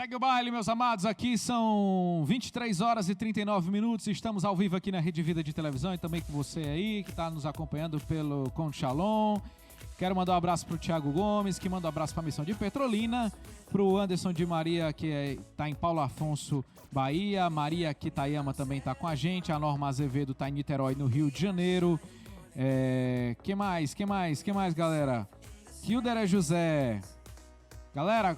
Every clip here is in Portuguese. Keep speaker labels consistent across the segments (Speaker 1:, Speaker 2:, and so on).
Speaker 1: Segue o baile, meus amados. Aqui são 23 horas e 39 minutos. Estamos ao vivo aqui na Rede Vida de Televisão e também com você aí, que está nos acompanhando pelo Conde Shalom. Quero mandar um abraço para o Thiago Gomes, que manda um abraço para a Missão de Petrolina. Para o Anderson de Maria, que está em Paulo Afonso, Bahia. Maria Kitayama também está com a gente. A Norma Azevedo está em Niterói, no Rio de Janeiro. Que mais, galera? Hilder José. Galera,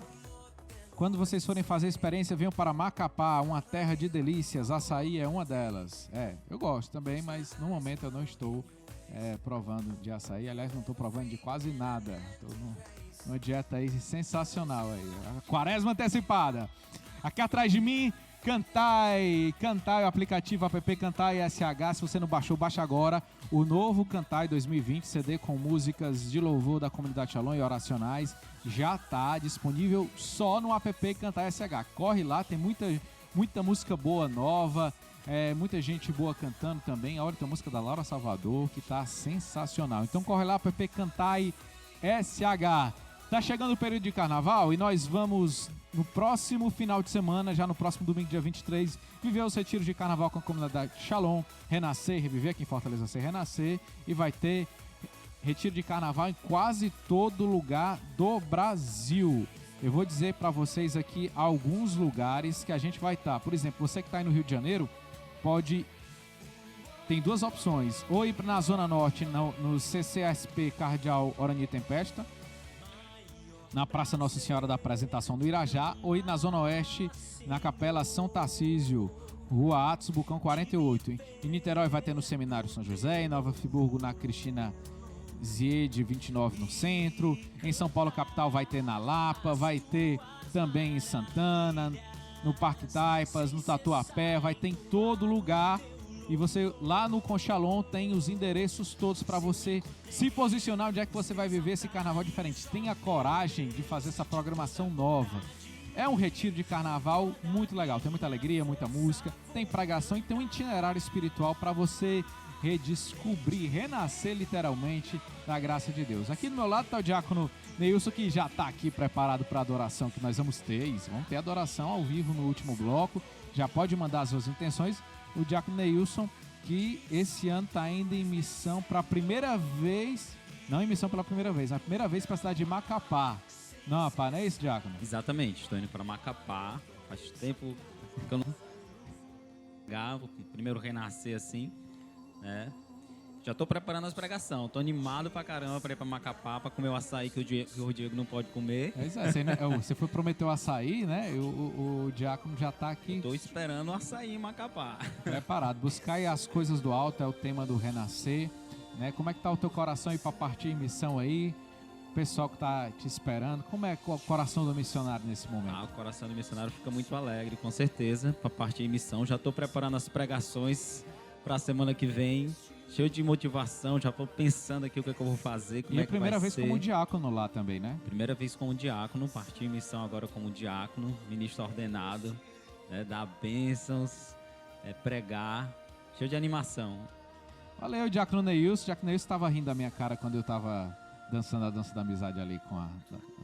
Speaker 1: quando vocês forem fazer a experiência, venham para Macapá, uma terra de delícias. Açaí é uma delas. Eu gosto também, mas no momento eu não estou provando de açaí. Aliás, não estou provando de quase nada. Estou numa dieta aí sensacional. Aí. A quaresma antecipada. Aqui atrás de mim, Cantai, o aplicativo app Cantai SH. Se você não baixou, baixa agora. O novo Cantai 2020, CD com músicas de louvor da comunidade Shalom e oracionais, já está disponível só no app Cantai SH. Corre lá, tem muita música boa nova, muita gente boa cantando também. Olha, tem a música da Laura Salvador, que está sensacional. Então corre lá, app Cantai SH. Tá chegando o período de carnaval e nós vamos, no próximo final de semana, já no próximo domingo, dia 23, viver os retiros de carnaval com a comunidade Shalom, Renascer, Reviver, aqui em Fortaleza ser Renascer, e vai ter retiro de carnaval em quase todo lugar do Brasil. Eu vou dizer para vocês aqui alguns lugares que a gente vai estar. Por exemplo, você que está aí no Rio de Janeiro, tem duas opções, ou ir na Zona Norte, no CCSP Cardeal Orani Tempesta, na Praça Nossa Senhora da Apresentação do Irajá, ou ir na Zona Oeste, na Capela São Tarcísio, Rua Atos, Bucão 48. Em Niterói vai ter no Seminário São José, em Nova Friburgo na Cristina Ziede 29 no centro, em São Paulo capital vai ter na Lapa, vai ter também em Santana, no Parque Taipas, no Tatuapé, vai ter em todo lugar. E você, lá no Conchalon, tem os endereços todos para você se posicionar onde é que você vai viver esse carnaval diferente. Tenha coragem de fazer essa programação nova. É um retiro de carnaval muito legal. Tem muita alegria, muita música, tem pregação e tem um itinerário espiritual para você redescobrir, renascer literalmente da graça de Deus. Aqui do meu lado está o diácono Neilson, que já está aqui preparado para a adoração que nós vamos ter. Vamos ter adoração ao vivo no último bloco. Já pode mandar as suas intenções. O diácono Neilson, que esse ano está indo em missão para a primeira vez, não em missão pela primeira vez, mas a primeira vez para a cidade de Macapá. Não, rapaz, não é isso, diácono?
Speaker 2: Exatamente, estou indo para Macapá, faz tempo que eu não vou primeiro renascer assim, né? Já estou preparando as pregações, estou animado pra caramba para ir para Macapá, para comer o açaí que o Diego não pode comer.
Speaker 1: Você foi prometer o açaí, né? O diácono já está aqui.
Speaker 2: Estou esperando o açaí em Macapá.
Speaker 1: Preparado. Buscar aí as coisas do alto é o tema do Renascer, né? Como é que tá o teu coração aí para partir em missão aí? O pessoal que está te esperando, como é o coração do missionário nesse momento?
Speaker 2: O coração do missionário fica muito alegre, com certeza, para partir em missão. Já estou preparando as pregações para a semana que vem. Cheio de motivação, já estou pensando aqui o que é que eu vou fazer, como é que vai ser. E a
Speaker 1: primeira vez como diácono lá também, né?
Speaker 2: Primeira vez como diácono, parti em missão agora como diácono, ministro ordenado, dar bênçãos, pregar, cheio de animação.
Speaker 1: Valeu, diácono Neilson. O diácono Neilson estava rindo da minha cara quando eu estava dançando a dança da amizade ali com a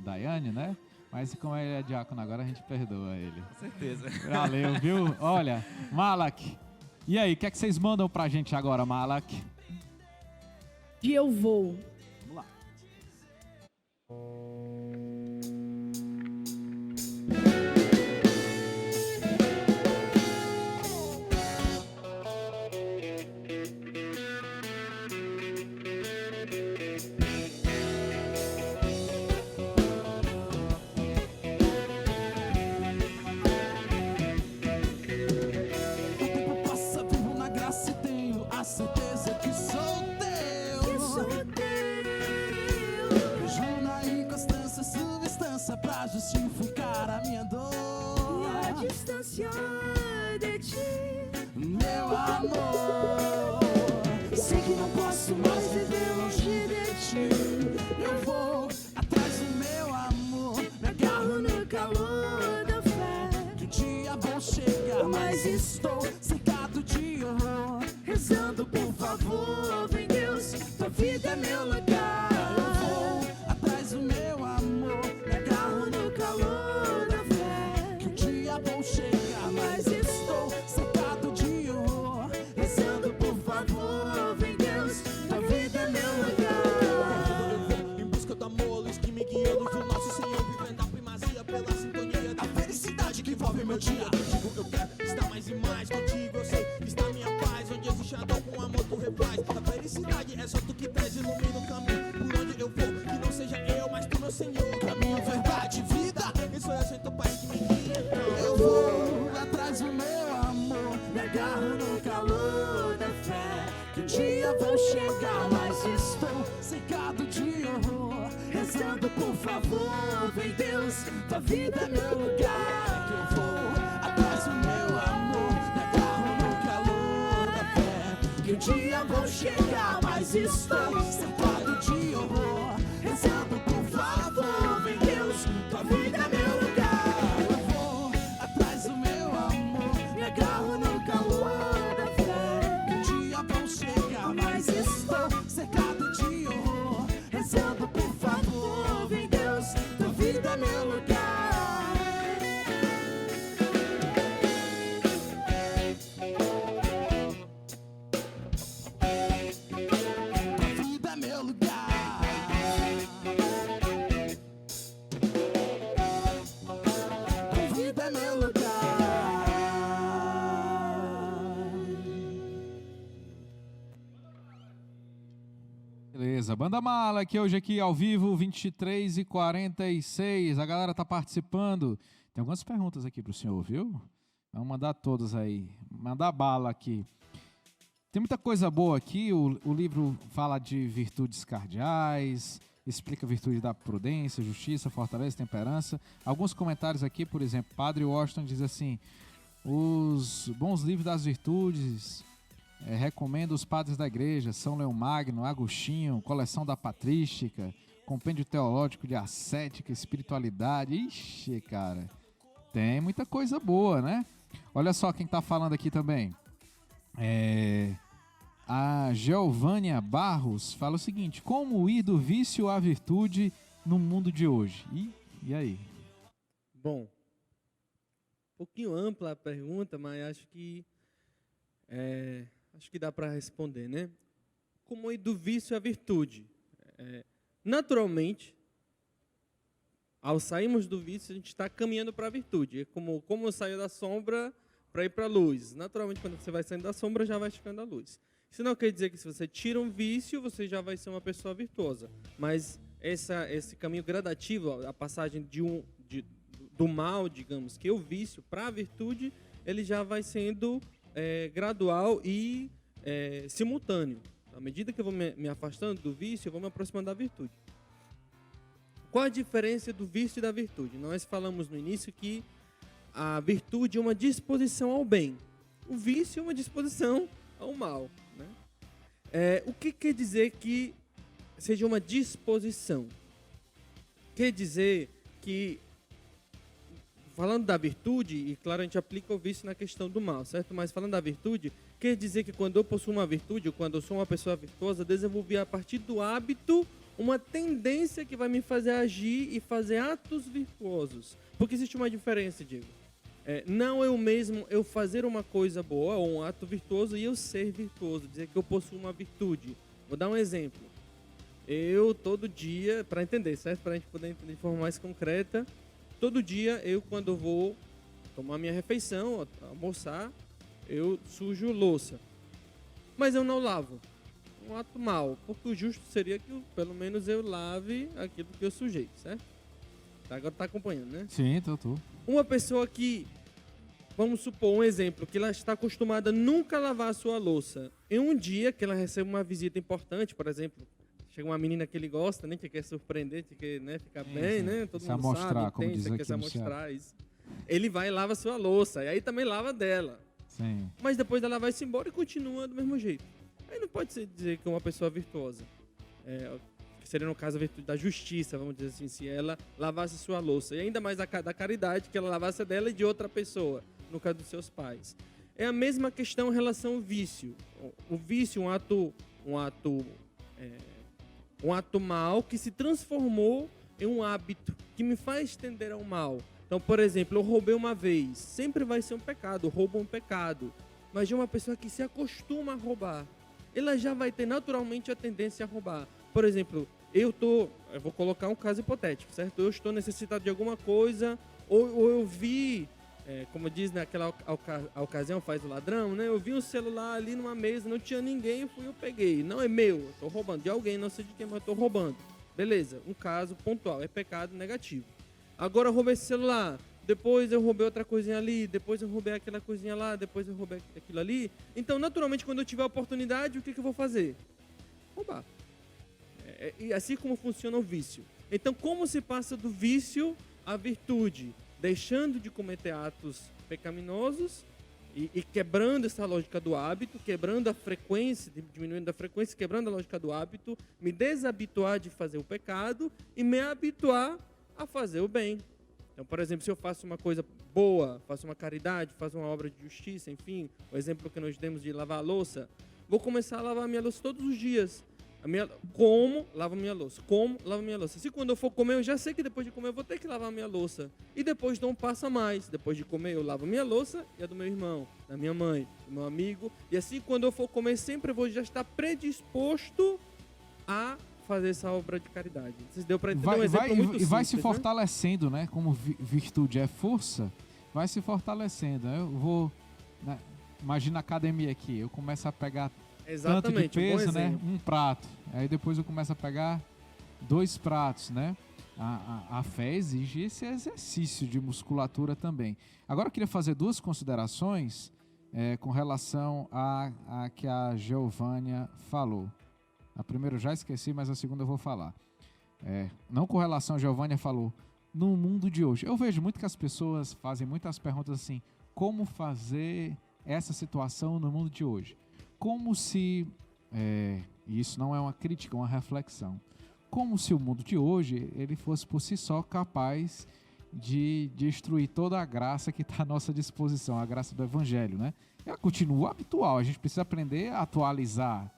Speaker 1: Daiane, né? Mas como ele é diácono agora, a gente perdoa ele.
Speaker 2: Com certeza.
Speaker 1: Valeu, viu? Olha, Malak. E aí, o que é que vocês mandam pra gente agora, Malak?
Speaker 3: E eu vou.
Speaker 1: Vamos lá.
Speaker 4: Certeza que sou teu. Vejo na inconstância substância pra justificar a minha dor.
Speaker 3: E a distância de ti,
Speaker 4: meu amor. Sei que não posso mais viver longe de ti. Eu vou atrás do meu amor, me agarro no calor da fé. Que o dia vou chegar, mas estou cercado de horror. Rezando, por favor, vem Deus, tua vida é meu lugar. Eu vou atrás do meu amor, me agarro no calor da fé. Que o Senhor, caminho, verdade, vida. Isso eu sinto paz que me guia. Eu vou atrás do meu amor, me agarro no calor da fé, que um dia vou chegar, mas estou cercado de horror, rezando por favor, vem Deus, tua vida é meu lugar. Que eu vou atrás do meu amor, me agarro no calor da fé, que um dia vou chegar, mas estou cercado de horror, rezando por favor, vem Deus, tua vida é meu lugar. Eu vou atrás do meu amor, me agarro no calor da fé, que um dia vou chegar, mas estou cercado de horror, rezando por favor, vem Deus, tua vida é meu lugar. Tua vida é meu lugar. Tua vida é meu lugar.
Speaker 1: Beleza, Banda Mala aqui hoje aqui ao vivo, 23h46. A galera tá participando. Tem algumas perguntas aqui pro senhor, viu? Vamos mandar todas aí. Mandar bala aqui. Tem muita coisa boa aqui. O livro fala de virtudes cardeais, explica a virtude da prudência, justiça, fortaleza, temperança. Alguns comentários aqui, por exemplo, Padre Washington diz assim: os bons livros das virtudes, recomendo os padres da igreja, São Leão Magno, Agostinho, coleção da patrística, compêndio teológico de ascética, espiritualidade. Ixi, cara, tem muita coisa boa, né? Olha só quem tá falando aqui também. A Geovânia Barros fala o seguinte: como ir do vício à virtude no mundo de hoje? E aí?
Speaker 5: Bom, um pouquinho ampla a pergunta, mas acho que dá para responder, né? Como ir do vício à virtude? Naturalmente, ao sairmos do vício, a gente está caminhando para a virtude. É como saiu da sombra para ir para a luz. Naturalmente, quando você vai saindo da sombra, já vai chegando à luz. Isso não quer dizer que se você tira um vício, você já vai ser uma pessoa virtuosa. Mas esse caminho gradativo, a passagem do mal, digamos, que é o vício, para a virtude, ele já vai sendo gradual e simultâneo. À medida que eu vou me afastando do vício, eu vou me aproximando da virtude. Qual a diferença do vício e da virtude? Nós falamos no início que a virtude é uma disposição ao bem. O vício é uma disposição ao mal, né? O que quer dizer que seja uma disposição? Quer dizer que, falando da virtude, e claro, a gente aplica o vício na questão do mal, certo? Mas falando da virtude, quer dizer que quando eu possuo uma virtude, ou quando eu sou uma pessoa virtuosa, desenvolvi a partir do hábito uma tendência que vai me fazer agir e fazer atos virtuosos. Porque existe uma diferença, Diego. Não eu mesmo, eu fazer uma coisa boa, ou um ato virtuoso, e eu ser virtuoso, dizer que eu possuo uma virtude. Vou dar um exemplo. Eu, todo dia, para entender, certo? Para a gente poder entender de forma mais concreta, todo dia, quando eu vou tomar minha refeição, almoçar, eu sujo louça. Mas eu não lavo. Um ato mau, porque o justo seria que pelo menos eu lave aquilo que eu sujei, certo? Agora tá acompanhando, né?
Speaker 1: Sim, tô.
Speaker 5: Uma pessoa que, vamos supor um exemplo, que ela está acostumada a nunca lavar a sua louça. Em um dia que ela recebe uma visita importante, por exemplo, chega uma menina que ele gosta, né, que quer surpreender, que quer, né, ficar bem, né? Todo mundo
Speaker 1: amostrar,
Speaker 5: sabe,
Speaker 1: como diz aqui
Speaker 5: quer se
Speaker 1: no Ceará.
Speaker 5: amostrar isso. Ele vai e lava a sua louça, e aí também lava dela.
Speaker 1: Sim.
Speaker 5: Mas depois ela vai-se embora e continua do mesmo jeito. Aí não pode ser dizer que é uma pessoa virtuosa. Que seria, no caso, a virtude da justiça, vamos dizer assim, se ela lavasse sua louça. E ainda mais da caridade, que ela lavasse a dela e de outra pessoa, no caso dos seus pais. É a mesma questão em relação ao vício. O vício é um ato mal que se transformou em um hábito que me faz tender ao mal. Então, por exemplo, eu roubei uma vez. Sempre vai ser um pecado. O roubo é um pecado. Mas de uma pessoa que se acostuma a roubar, ela já vai ter naturalmente a tendência a roubar. Por exemplo, eu vou colocar um caso hipotético, certo? Eu estou necessitado de alguma coisa, ou eu vi, como diz naquela ocasião faz o ladrão, né? Eu vi um celular ali numa mesa, não tinha ninguém, eu peguei. Não é meu, eu estou roubando de alguém, não sei de quem, mas eu estou roubando. Beleza, um caso pontual, é pecado negativo. Agora eu roubei esse celular, depois eu roubei outra coisinha ali, depois eu roubei aquela coisinha lá, depois eu roubei aquilo ali. Então, naturalmente, quando eu tiver a oportunidade, o que eu vou fazer? Roubar. E assim como funciona o vício. Então, como se passa do vício à virtude? Deixando de cometer atos pecaminosos e quebrando essa lógica do hábito, quebrando a frequência, diminuindo a frequência, quebrando a lógica do hábito, me desabituar de fazer o pecado e me habituar a fazer o bem. Então, por exemplo, se eu faço uma coisa boa, faço uma caridade, faço uma obra de justiça, enfim, o exemplo que nós demos de lavar a louça, vou começar a lavar a minha louça todos os dias. Como lavo minha louça? Como lavo minha louça? Se quando eu for comer, eu já sei que depois de comer eu vou ter que lavar minha louça. E depois dou um passo a mais. Depois de comer, eu lavo minha louça e a do meu irmão, da minha mãe, do meu amigo. E assim, quando eu for comer, sempre eu vou já estar predisposto a fazer essa obra de caridade. Vocês deu para entender um exemplo muito simples,
Speaker 1: e vai se
Speaker 5: né?
Speaker 1: fortalecendo, né? Como virtude é força, vai se fortalecendo. Eu vou... Né? Imagina a academia aqui. Eu começo a pegar...
Speaker 5: Exatamente,
Speaker 1: tanto de peso,
Speaker 5: um bom
Speaker 1: né?
Speaker 5: exemplo.
Speaker 1: Um prato. Aí depois eu começo a pegar 2 pratos, né? A fé exige esse exercício de musculatura também. Agora eu queria fazer 2 considerações com relação a que a Geovânia falou. A primeira eu já esqueci, mas a segunda eu vou falar. Não com relação a Geovânia falou, no mundo de hoje. Eu vejo muito que as pessoas fazem muitas perguntas assim, como fazer essa situação no mundo de hoje? Como se, e isso não é uma crítica, é uma reflexão, como se o mundo de hoje ele fosse por si só capaz de destruir toda a graça que está à nossa disposição, a graça do Evangelho, né? Ela continua habitual, a gente precisa aprender a atualizar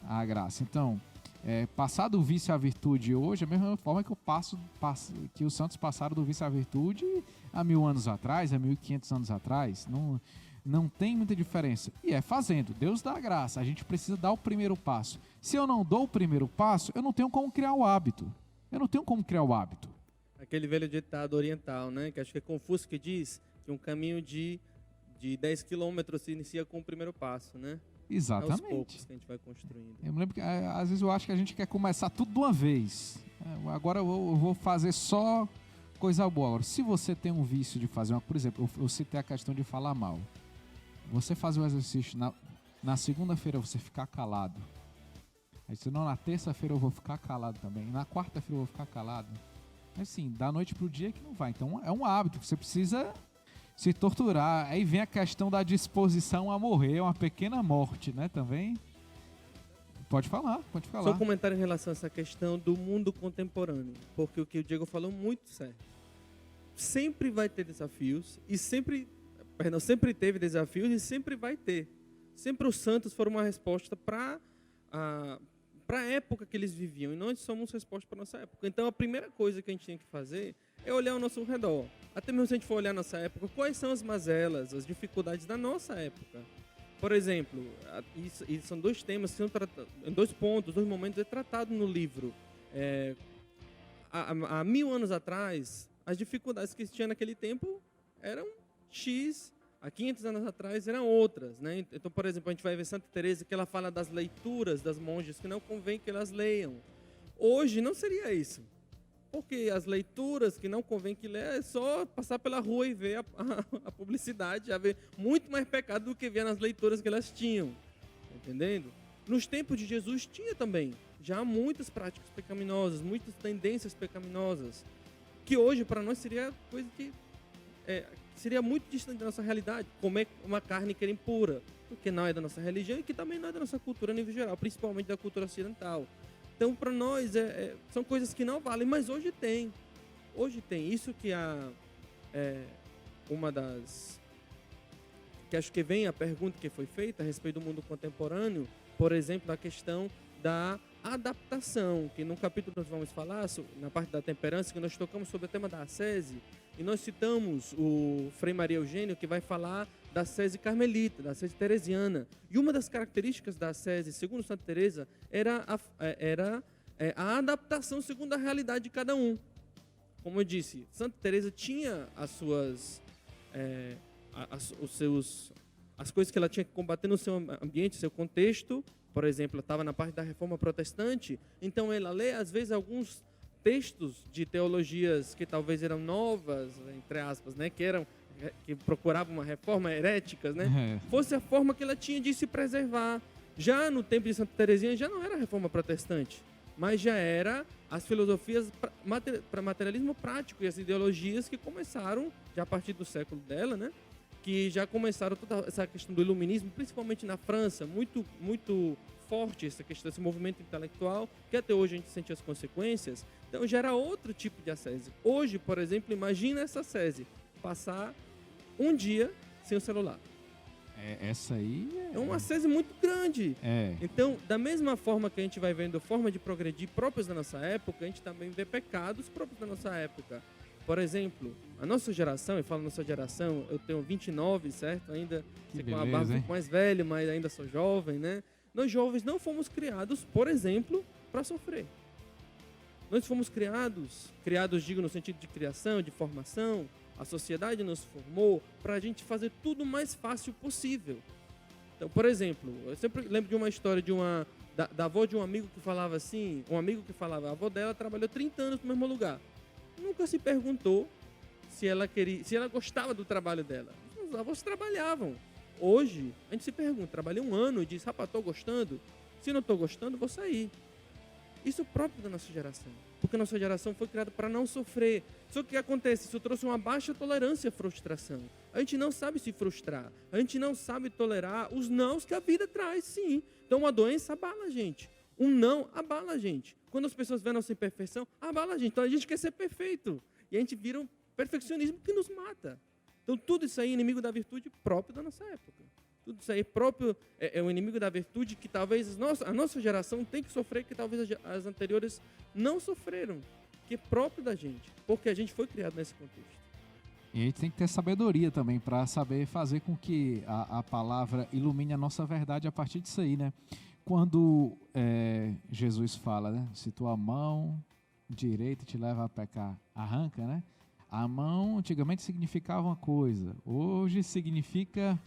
Speaker 1: a graça. Então, passar do vício à virtude hoje é a mesma forma que que os santos passaram do vício à virtude há 1000 anos atrás, há 1500 anos atrás. Não tem muita diferença. E fazendo. Deus dá a graça. A gente precisa dar o primeiro passo. Se eu não dou o primeiro passo, eu não tenho como criar o hábito.
Speaker 5: Aquele velho ditado oriental, né? Que acho que é Confúcio que diz que um caminho de 10 quilômetros se inicia com o primeiro passo, né?
Speaker 1: Exatamente.
Speaker 5: Aos poucos que a gente vai construindo.
Speaker 1: Eu me lembro que às vezes eu acho que a gente quer começar tudo de uma vez. Agora eu vou fazer só coisa boa. Agora, se você tem um vício de fazer por exemplo, eu citei a questão de falar mal. Você fazer o exercício na segunda-feira você ficar calado. Aí se não, na terça-feira eu vou ficar calado também. Na quarta-feira eu vou ficar calado. Assim, da noite pro dia que não vai. Então é um hábito que você precisa se torturar. Aí vem a questão da disposição a morrer. É uma pequena morte, né? Também. Pode falar.
Speaker 5: Só um comentário em relação a essa questão do mundo contemporâneo. Porque o que o Diego falou muito certo. Sempre vai ter desafios e sempre teve desafios e sempre vai ter. Sempre os santos foram uma resposta para a época que eles viviam. E nós somos resposta para a nossa época. Então, a primeira coisa que a gente tem que fazer é olhar ao nosso redor. Até mesmo se a gente for olhar a nossa época, quais são as mazelas, as dificuldades da nossa época. Por exemplo, isso são 2 temas, que são 2 pontos, 2 momentos é tratado no livro. Há 1000 anos atrás, as dificuldades que existiam naquele tempo eram X, há 500 anos atrás eram outras, né? Então, por exemplo, a gente vai ver Santa Teresa que ela fala das leituras das monjas que não convém que elas leiam. Hoje não seria isso. Porque as leituras que não convém que leia é só passar pela rua e ver a publicidade, já ver muito mais pecado do que ver nas leituras que elas tinham. Entendendo? Nos tempos de Jesus tinha também. Já há muitas práticas pecaminosas, muitas tendências pecaminosas, que hoje para nós seria coisa que seria muito distante da nossa realidade, comer uma carne que era impura, porque não é da nossa religião e que também não é da nossa cultura a nível geral, principalmente da cultura ocidental. Então, para nós, são coisas que não valem, mas hoje tem. Hoje tem. Isso que uma das... que acho que vem a pergunta que foi feita a respeito do mundo contemporâneo, por exemplo, a questão da adaptação, que no capítulo nós vamos falar, na parte da temperança, que nós tocamos sobre o tema da ascese, e nós citamos o Frei Maria Eugênio, que vai falar da ascese carmelita, da ascese teresiana. E uma das características da ascese, segundo Santa Teresa, era a adaptação segundo a realidade de cada um. Como eu disse, Santa Teresa tinha as as coisas que ela tinha que combater no seu ambiente, seu contexto. Por exemplo, ela estava na parte da reforma protestante, então ela lê, às vezes, alguns textos de teologias que talvez eram novas, entre aspas, né, que procuravam uma reforma heréticas, né, fosse a forma que ela tinha de se preservar. Já no tempo de Santa Teresinha já não era a reforma protestante, mas já era as filosofias para materialismo prático e as ideologias que começaram já a partir do século dela, né, que já começaram toda essa questão do iluminismo, principalmente na França, muito forte essa questão, esse movimento intelectual, que até hoje a gente sente as consequências. Então já era outro tipo de ascese. Hoje, por exemplo, imagina essa ascese, passar um dia sem o celular.
Speaker 1: Essa aí
Speaker 5: é uma ascese muito grande.
Speaker 1: É.
Speaker 5: Então, da mesma forma que a gente vai vendo forma de progredir próprias da nossa época, a gente também vê pecados próprios da nossa época. Por exemplo, a nossa geração, eu falo nossa geração, eu tenho 29, certo? Ainda com uma barba um pouco mais velha, mas ainda sou jovem, né? Nós jovens não fomos criados, por exemplo, para sofrer. Nós fomos criados, digo, no sentido de criação, de formação. A sociedade nos formou para a gente fazer tudo o mais fácil possível. Então, por exemplo, eu sempre lembro de uma história da avó de um amigo que falava assim, a avó dela trabalhou 30 anos no mesmo lugar. Nunca se perguntou se ela gostava do trabalho dela. Os avós trabalhavam. Hoje, a gente se pergunta, trabalhei um ano e diz, rapaz, estou gostando? Se não estou gostando, vou sair. Isso é próprio da nossa geração. Porque a nossa geração foi criada para não sofrer. Só que o que acontece? Isso trouxe uma baixa tolerância à frustração. A gente não sabe se frustrar. A gente não sabe tolerar os nãos que a vida traz, sim. Então, uma doença abala a gente. Um não abala a gente. Quando as pessoas veem a nossa imperfeição, abala a gente. Então, a gente quer ser perfeito. E a gente vira um perfeccionismo que nos mata. Então, tudo isso aí é inimigo da virtude próprio da nossa época. Tudo isso aí próprio é um inimigo da virtude que talvez a nossa geração tem que sofrer, que talvez as anteriores não sofreram, que é próprio da gente, porque a gente foi criado nesse contexto.
Speaker 1: E a gente tem que ter sabedoria também para saber fazer com que a palavra ilumine a nossa verdade a partir disso aí, né? Quando Jesus fala, né? Se tua mão direita te leva a pecar, arranca, né? A mão antigamente significava uma coisa, hoje significa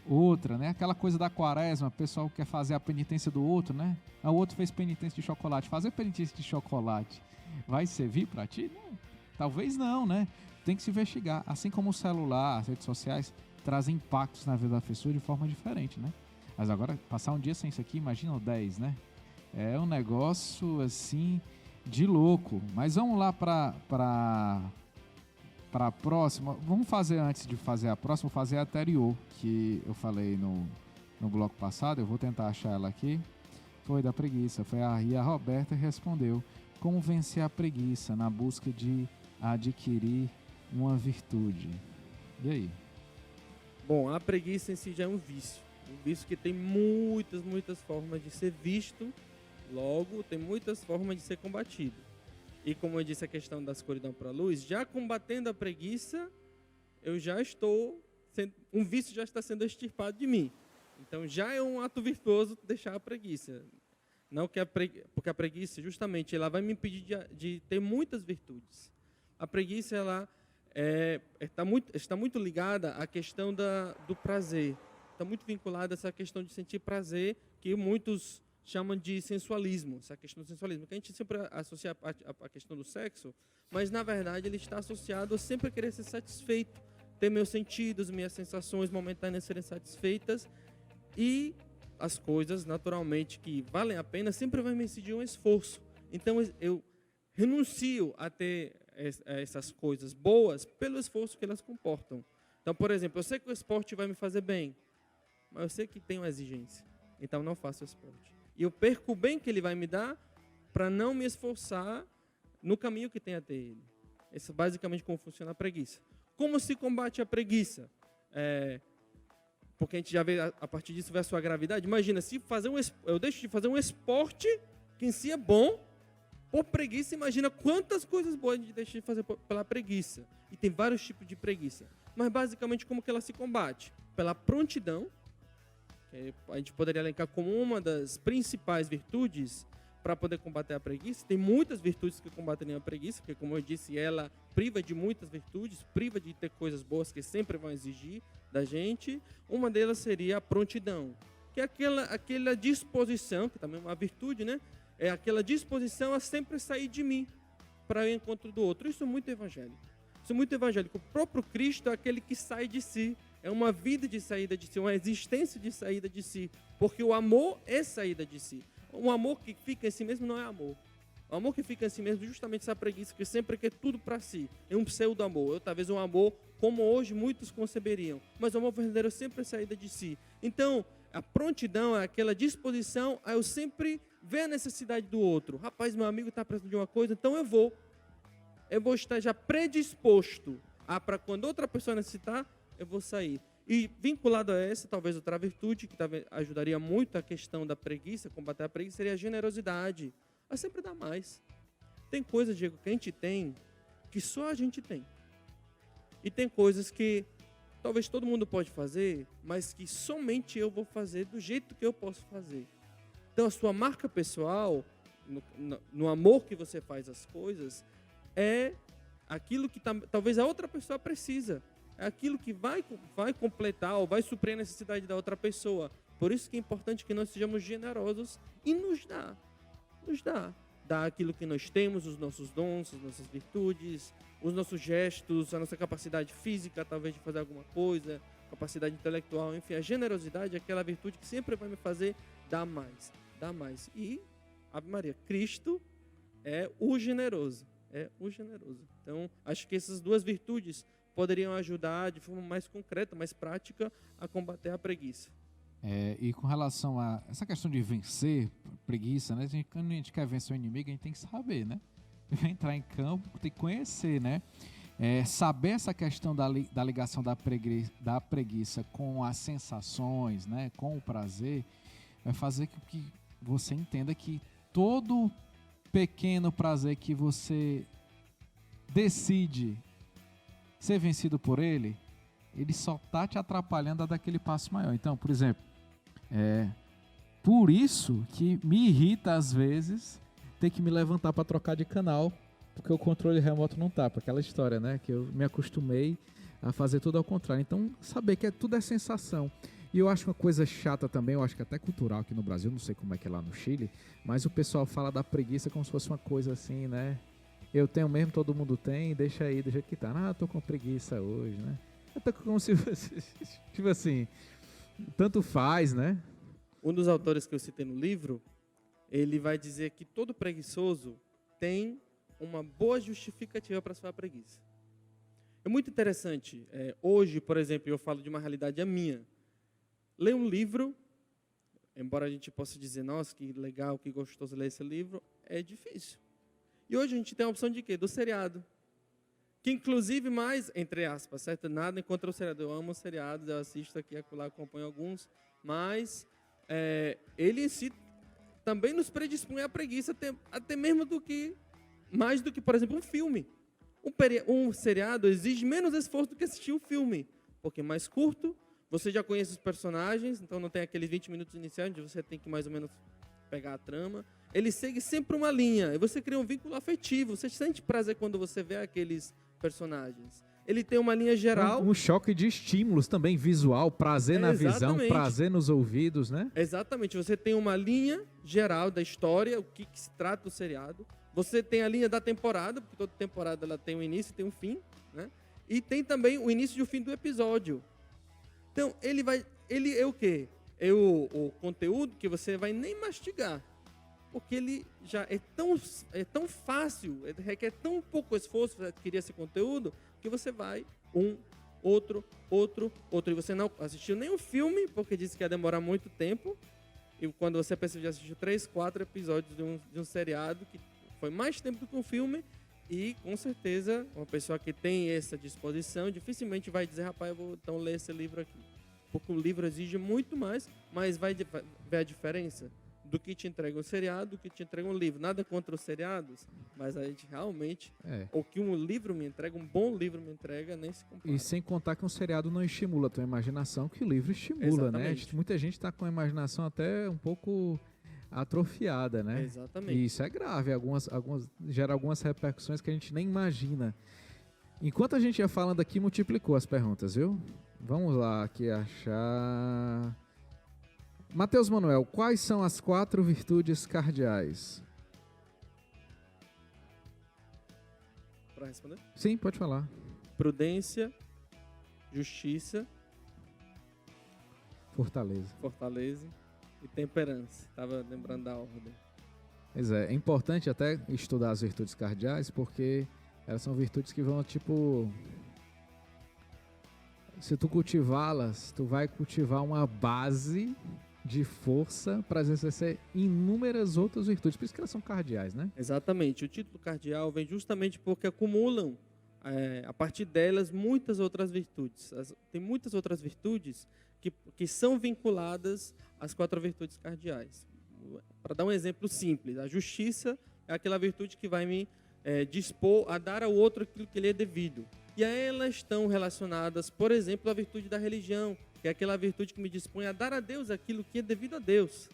Speaker 1: outra, né? Aquela coisa da quaresma, o pessoal quer fazer a penitência do outro, né? O outro fez penitência de chocolate. Fazer penitência de chocolate vai servir para ti? Não. Talvez não, né? Tem que se investigar. Assim como o celular, as redes sociais trazem impactos na vida da pessoa de forma diferente, né? Mas agora, passar um dia sem isso aqui, imagina 10, né? É um negócio, assim, de louco. Mas vamos lá para a próxima. Vamos fazer, antes de fazer a próxima, fazer a anterior, que eu falei no bloco passado. Eu vou tentar achar ela aqui. Foi da preguiça. Foi a Roberta respondeu: como vencer a preguiça na busca de adquirir uma virtude? E aí?
Speaker 5: Bom, a preguiça em si já é um vício. Um vício que tem muitas formas de ser visto, logo tem muitas formas de ser combatido. E como eu disse, a questão da escuridão para a luz, já combatendo a preguiça, eu já estou um vício já está sendo extirpado de mim. Então já é um ato virtuoso deixar a preguiça. Não que porque a preguiça, justamente, ela vai me impedir de ter muitas virtudes. A preguiça, ela está muito ligada à questão do prazer. Está muito vinculada a essa questão de sentir prazer, que muitos chamam de sensualismo, essa questão do sensualismo, que a gente sempre associa a questão do sexo, mas na verdade ele está associado a sempre querer ser satisfeito, ter meus sentidos, minhas sensações momentâneas serem satisfeitas, e as coisas, naturalmente, que valem a pena, sempre vai me exigir um esforço. Então eu renuncio a ter essas coisas boas pelo esforço que elas comportam. Então, por exemplo, eu sei que o esporte vai me fazer bem, mas eu sei que tem uma exigência, então não faço o esporte. E eu perco o bem que ele vai me dar para não me esforçar no caminho que tem até ele. Esse é basicamente como funciona a preguiça. Como se combate a preguiça? Porque a gente já vê, a partir disso, vê a sua gravidade. Imagina, se eu deixo de fazer um esporte que em si é bom, por preguiça, imagina quantas coisas boas a gente deixa de fazer pela preguiça. E tem vários tipos de preguiça. Mas basicamente como que ela se combate? Pela prontidão, que a gente poderia elencar como uma das principais virtudes, para poder combater a preguiça. Tem muitas virtudes que combatem a preguiça, porque, como eu disse, ela priva de muitas virtudes, priva de ter coisas boas que sempre vão exigir da gente. Uma delas seria a prontidão, que é aquela disposição, que também é uma virtude, né? É aquela disposição a sempre sair de mim para o encontro do outro. Isso é muito evangélico. Isso é muito evangélico. O próprio Cristo é aquele que sai de si. É uma vida de saída de si, uma existência de saída de si. Porque o amor é saída de si. Um amor que fica em si mesmo não é amor. O amor que fica em si mesmo, justamente essa preguiça, que sempre quer tudo para si. É um pseudo-amor. Ou talvez um amor como hoje muitos conceberiam. Mas o amor verdadeiro é sempre a saída de si. Então, a prontidão é aquela disposição a eu sempre ver a necessidade do outro. Rapaz, meu amigo está precisando de uma coisa, então eu vou estar já predisposto a, para quando outra pessoa necessitar, eu vou sair. E vinculado a essa, talvez outra virtude que talvez ajudaria muito a questão da preguiça, combater a preguiça, seria a generosidade. A sempre dar mais. Tem coisas, Diego, que a gente tem, que só a gente tem. E tem coisas que talvez todo mundo pode fazer, mas que somente eu vou fazer do jeito que eu posso fazer. Então, a sua marca pessoal, no amor que você faz as coisas, é aquilo que talvez a outra pessoa precisa. É aquilo que vai completar ou vai suprir a necessidade da outra pessoa. Por isso que é importante que nós sejamos generosos e nos dá. Dar aquilo que nós temos, os nossos dons, as nossas virtudes, os nossos gestos, a nossa capacidade física, talvez, de fazer alguma coisa, capacidade intelectual, enfim. A generosidade é aquela virtude que sempre vai me fazer dar mais. E, Ave Maria, Cristo é o generoso. Então, acho que essas duas virtudes poderiam ajudar de forma mais concreta, mais prática, a combater a preguiça.
Speaker 1: E com relação a essa questão de vencer preguiça, né? Quando a gente quer vencer o inimigo, a gente tem que saber, né? Entrar em campo, tem que conhecer, né? Saber essa questão da ligação da preguiça com as sensações, né? Com o prazer, vai fazer com que você entenda que todo pequeno prazer que você decide ser vencido por ele só está te atrapalhando a dar aquele passo maior. Então, por exemplo, por isso que me irrita às vezes ter que me levantar para trocar de canal, porque o controle remoto não tá, para aquela história, né? Que eu me acostumei a fazer tudo ao contrário. Então, saber que tudo é sensação. E eu acho uma coisa chata também, eu acho que até cultural aqui no Brasil, não sei como é que é lá no Chile, mas o pessoal fala da preguiça como se fosse uma coisa assim, né? Eu tenho mesmo, todo mundo tem, deixa aí, do jeito que tá. Eu tô com preguiça hoje, né? Eu tô como se fosse, tipo assim, tanto faz, né?
Speaker 5: Um dos autores que eu citei no livro, ele vai dizer que todo preguiçoso tem uma boa justificativa para sua preguiça. É muito interessante. Hoje, por exemplo, eu falo de uma realidade minha. Ler um livro, embora a gente possa dizer, nossa, que legal, que gostoso ler esse livro, é difícil. E hoje a gente tem a opção de quê? Do seriado. Que inclusive mais, entre aspas, certo? Nada contra o seriado. Eu amo seriados, eu assisto aqui, acolá, acompanho alguns, mas ele em si também nos predispõe à preguiça, até mesmo mais do que, por exemplo, um filme. Um seriado exige menos esforço do que assistir um filme, porque é mais curto, você já conhece os personagens, então não tem aqueles 20 minutos iniciais, onde você tem que mais ou menos pegar a trama. Ele segue sempre uma linha, e você cria um vínculo afetivo, você sente prazer quando você vê aqueles personagens. Ele tem uma linha geral.
Speaker 1: Um choque de estímulos também, visual, prazer na visão, prazer nos ouvidos, né?
Speaker 5: Exatamente, você tem uma linha geral da história, o que se trata do seriado. Você tem a linha da temporada, porque toda temporada ela tem um início e tem um fim, né? E tem também o início e o fim do episódio. Então, ele é o quê? É o conteúdo que você vai nem mastigar. Porque ele já é tão fácil, requer tão pouco esforço para adquirir esse conteúdo, que você vai outro. E você não assistiu nenhum filme, porque disse que ia demorar muito tempo. E quando você percebe, já assistiu 3, 4 episódios de um seriado, que foi mais tempo do que um filme. E, com certeza, uma pessoa que tem essa disposição dificilmente vai dizer, rapaz, eu vou então ler esse livro aqui. Porque o livro exige muito mais, mas vai ver a diferença do que te entrega um seriado, do que te entrega um livro. Nada contra os seriados, mas a gente realmente, o que um livro me entrega, um bom livro me entrega, nem se compara.
Speaker 1: E sem contar que um seriado não estimula a tua imaginação, que o livro estimula, exatamente, né? Muita gente está com a imaginação até um pouco atrofiada, né?
Speaker 5: Exatamente.
Speaker 1: E isso é grave, gera algumas repercussões que a gente nem imagina. Enquanto a gente ia falando aqui, multiplicou as perguntas, viu? Vamos lá aqui achar... Matheus Manuel, quais são as 4 virtudes cardeais?
Speaker 5: Para responder?
Speaker 1: Sim, pode falar.
Speaker 5: Prudência, justiça,
Speaker 1: Fortaleza.
Speaker 5: fortaleza e temperança. Estava lembrando da ordem.
Speaker 1: Pois é importante até estudar as virtudes cardeais, porque elas são virtudes que vão, tipo... Se tu cultivá-las, tu vai cultivar uma base de força para exercer inúmeras outras virtudes. Por isso que elas são cardeais, né?
Speaker 5: Exatamente. O título cardeal vem justamente porque acumulam, a partir delas, muitas outras virtudes. Tem muitas outras virtudes que são vinculadas às 4 virtudes cardeais. Para dar um exemplo simples, a justiça é aquela virtude que vai me dispor a dar ao outro aquilo que lhe é devido. E a elas estão relacionadas, por exemplo, a virtude da religião, que é aquela virtude que me dispõe a dar a Deus aquilo que é devido a Deus.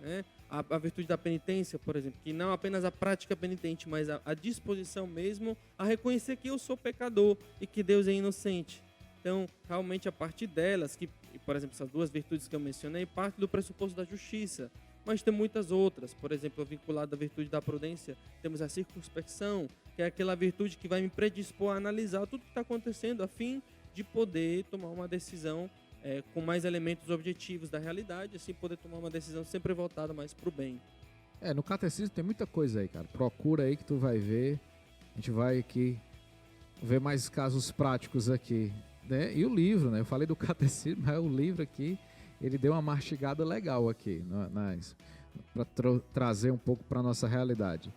Speaker 5: Né? A virtude da penitência, por exemplo, que não apenas a prática penitente, mas a disposição mesmo a reconhecer que eu sou pecador e que Deus é inocente. Então, realmente, a partir delas, por exemplo, essas 2 virtudes que eu mencionei, parte do pressuposto da justiça. Mas tem muitas outras, por exemplo, vinculada à virtude da prudência, temos a circunspecção, que é aquela virtude que vai me predispor a analisar tudo que está acontecendo, a fim de poder tomar uma decisão com mais elementos objetivos da realidade, assim poder tomar uma decisão sempre voltada mais para o bem.
Speaker 1: No catecismo tem muita coisa aí, cara. Procura aí que tu vai ver. A gente vai aqui ver mais casos práticos aqui, né? E o livro, né? Eu falei do catecismo, mas o livro aqui, ele deu uma mastigada legal aqui, para trazer um pouco para nossa realidade.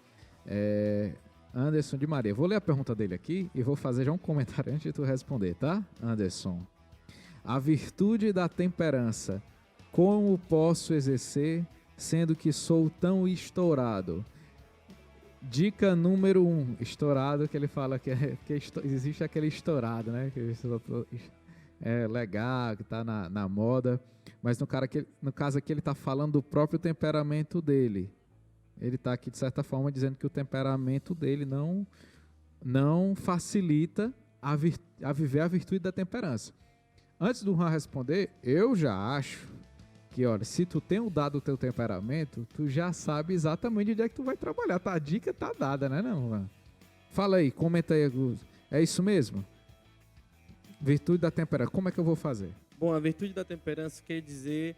Speaker 1: Anderson de Maria. Vou ler a pergunta dele aqui e vou fazer já um comentário antes de tu responder, tá, Anderson? A virtude da temperança, como posso exercer, sendo que sou tão estourado? Dica número 1, estourado, que ele fala que existe aquele estourado, né? Que é legal, que tá na moda, mas no caso aqui ele está falando do próprio temperamento dele. Ele está aqui, de certa forma, dizendo que o temperamento dele não facilita a viver a virtude da temperança. Antes do Juan responder, eu já acho que, olha, se tu tem o dado o teu temperamento, tu já sabe exatamente onde é que tu vai trabalhar. A dica tá dada, né, não, Juan? Fala aí, comenta aí. É isso mesmo? Virtude da temperança, como é que eu vou fazer?
Speaker 5: Bom, a virtude da temperança quer dizer,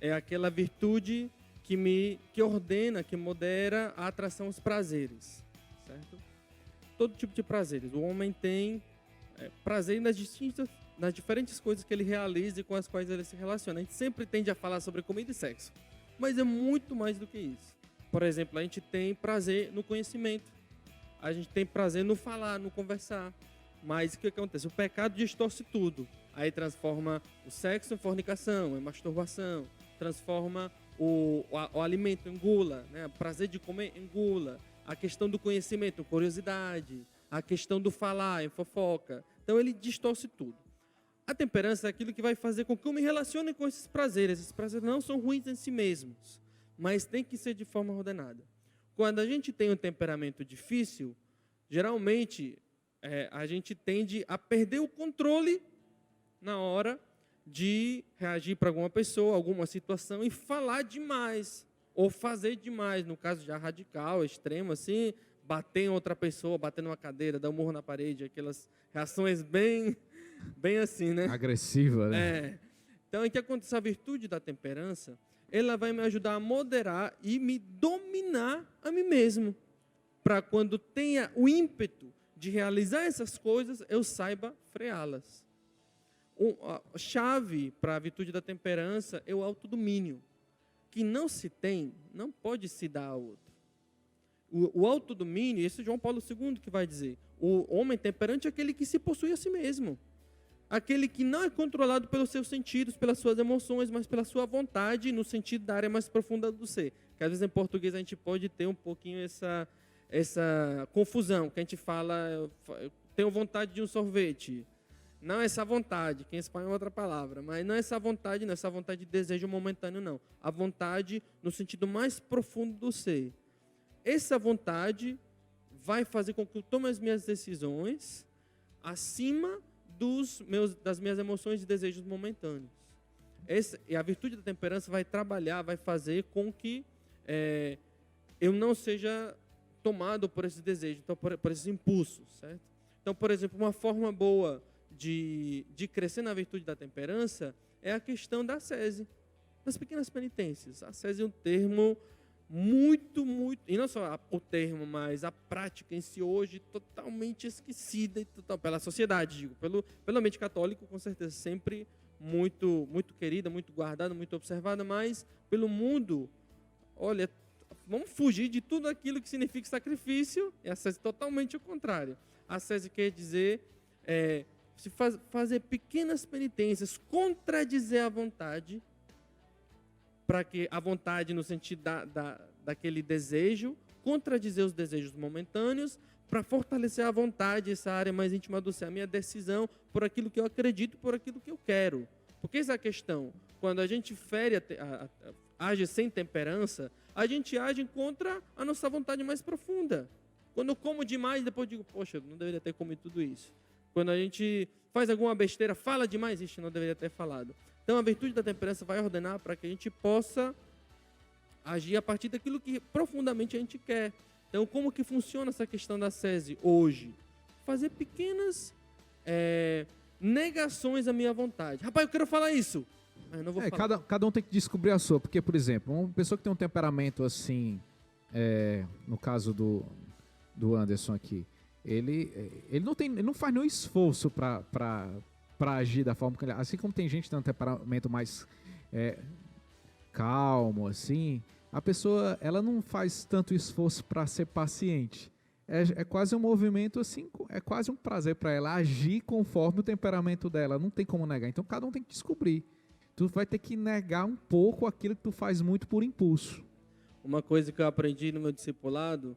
Speaker 5: é aquela virtude que ordena, que modera a atração aos prazeres, certo? Todo tipo de prazeres. O homem tem prazer nas diferentes coisas que ele realiza e com as quais ele se relaciona. A gente sempre tende a falar sobre comida e sexo, mas é muito mais do que isso. Por exemplo, a gente tem prazer no conhecimento, a gente tem prazer no falar, no conversar, mas o que acontece? O pecado distorce tudo. Aí transforma o sexo em fornicação, em masturbação, transforma o alimento em gula, né? O prazer de comer em gula, a questão do conhecimento, curiosidade, a questão do falar em fofoca. Então ele distorce tudo. A temperança é aquilo que vai fazer com que eu me relacione com esses prazeres. Esses prazeres não são ruins em si mesmos, mas tem que ser de forma ordenada. Quando a gente tem um temperamento difícil, geralmente a gente tende a perder o controle na hora de reagir para alguma pessoa, alguma situação e falar demais ou fazer demais, no caso já radical, extremo, assim, bater em outra pessoa, bater numa cadeira, dar um murro na parede, aquelas reações bem assim, né?
Speaker 1: Agressiva, né?
Speaker 5: Então, o que acontece? A virtude da temperança, ela vai me ajudar a moderar e me dominar a mim mesmo, para quando tenha o ímpeto de realizar essas coisas, eu saiba freá-las. A chave para a virtude da temperança é o autodomínio, que não se tem, não pode se dar a outro. O autodomínio, esse é João Paulo II que vai dizer, o homem temperante é aquele que se possui a si mesmo, aquele que não é controlado pelos seus sentidos, pelas suas emoções, mas pela sua vontade, no sentido da área mais profunda do ser. Que às vezes em português a gente pode ter um pouquinho essa confusão, que a gente fala, eu tenho vontade de um sorvete, Não é essa vontade, que em espanhol é outra palavra, mas não é essa vontade, não é essa vontade de desejo momentâneo, não. A vontade no sentido mais profundo do ser. Essa vontade vai fazer com que eu tome as minhas decisões acima das minhas emoções e desejos momentâneos. E a virtude da temperança vai trabalhar, vai fazer com que eu não seja tomado por esses desejos, então, por esses impulsos, certo? Então, por exemplo, uma forma boa de crescer na virtude da temperança é a questão da ascese, das pequenas penitências. A ascese é um termo muito, e não só o termo, mas a prática em si hoje totalmente esquecida e pela sociedade, digo, pelo ambiente católico, com certeza, sempre muito, muito querida, muito guardada, muito observada, mas pelo mundo, olha, vamos fugir de tudo aquilo que significa sacrifício, e a ascese totalmente o contrário. A ascese quer dizer fazer pequenas penitências, contradizer a vontade, para que a vontade no sentido daquele desejo, contradizer os desejos momentâneos, para fortalecer a vontade, essa área mais íntima do ser, a minha decisão por aquilo que eu acredito, por aquilo que eu quero. Porque essa é a questão. Quando a gente age sem temperança, a gente age contra a nossa vontade mais profunda. Quando eu como demais, depois digo, poxa, não deveria ter comido tudo isso. Quando a gente faz alguma besteira, fala demais, isso não deveria ter falado. Então, a virtude da temperança vai ordenar para que a gente possa agir a partir daquilo que profundamente a gente quer. Então, como que funciona essa questão da ascese hoje? Fazer pequenas negações à minha vontade. Rapaz, eu quero falar isso, mas eu não vou falar.
Speaker 1: Cada um tem que descobrir a sua. Porque, por exemplo, uma pessoa que tem um temperamento assim, no caso do Anderson aqui, ele não faz nenhum esforço para agir da forma que ele... Assim como tem gente que tem um temperamento mais calmo, assim, a pessoa ela não faz tanto esforço para ser paciente. É quase um movimento assim, é quase um prazer para ela agir conforme o temperamento dela. Não tem como negar. Então cada um tem que descobrir. Tu vai ter que negar um pouco aquilo que tu faz muito por impulso.
Speaker 5: Uma coisa que eu aprendi no meu discipulado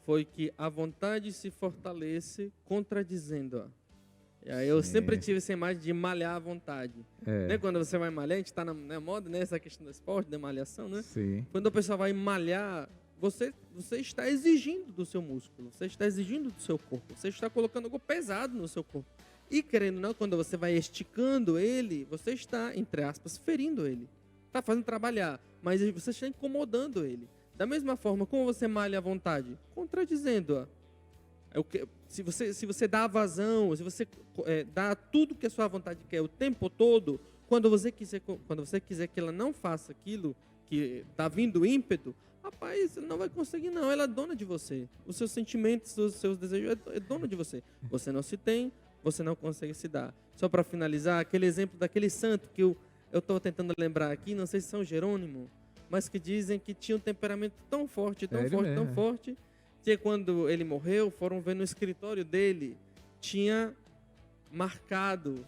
Speaker 5: foi que a vontade se fortalece contradizendo-a. E aí eu sempre tive essa imagem de malhar à vontade. Né? Quando você vai malhar, a gente está na moda, né? Essa questão do esporte, da malhação, né?
Speaker 1: Sim.
Speaker 5: Quando a pessoa vai malhar, você está exigindo do seu músculo, você está exigindo do seu corpo, você está colocando algo pesado no seu corpo. E querendo ou não, quando você vai esticando ele, você está, entre aspas, ferindo ele. Está fazendo trabalhar, mas você está incomodando ele. Da mesma forma, como você malha à vontade? Contradizendo-a. Se você dá vazão, se você dá tudo que a sua vontade quer o tempo todo, quando você quiser que ela não faça aquilo que está vindo ímpeto, rapaz, não vai conseguir não, ela é dona de você. Os seus sentimentos, os seus desejos é dona de você. Você não se tem, você não consegue se dar. Só para finalizar, aquele exemplo daquele santo que eu estou tentando lembrar aqui, não sei se São Jerônimo, mas que dizem que tinha um temperamento tão forte, tão forte, que quando ele morreu, foram ver no escritório dele, tinha marcado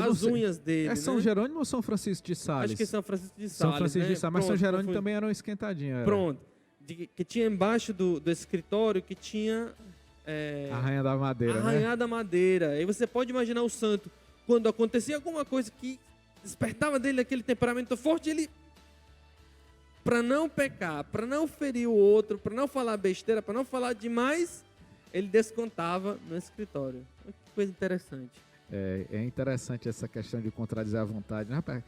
Speaker 5: as unhas dele.
Speaker 1: É São Jerônimo ou São Francisco de Sales?
Speaker 5: Acho que é São Francisco de Sales.
Speaker 1: São Francisco de Sales, mas São Jerônimo
Speaker 5: foi...
Speaker 1: também era um esquentadinho.
Speaker 5: Pronto. Que tinha embaixo do escritório, que tinha...
Speaker 1: Arranha da madeira,
Speaker 5: Arranhar da madeira. Aí você pode imaginar o santo, quando acontecia alguma coisa que despertava dele aquele temperamento forte, ele... Para não pecar, para não ferir o outro, para não falar besteira, para não falar demais, ele descontava no escritório. Que coisa interessante.
Speaker 1: É interessante essa questão de contradizer a vontade. Né, rapaz?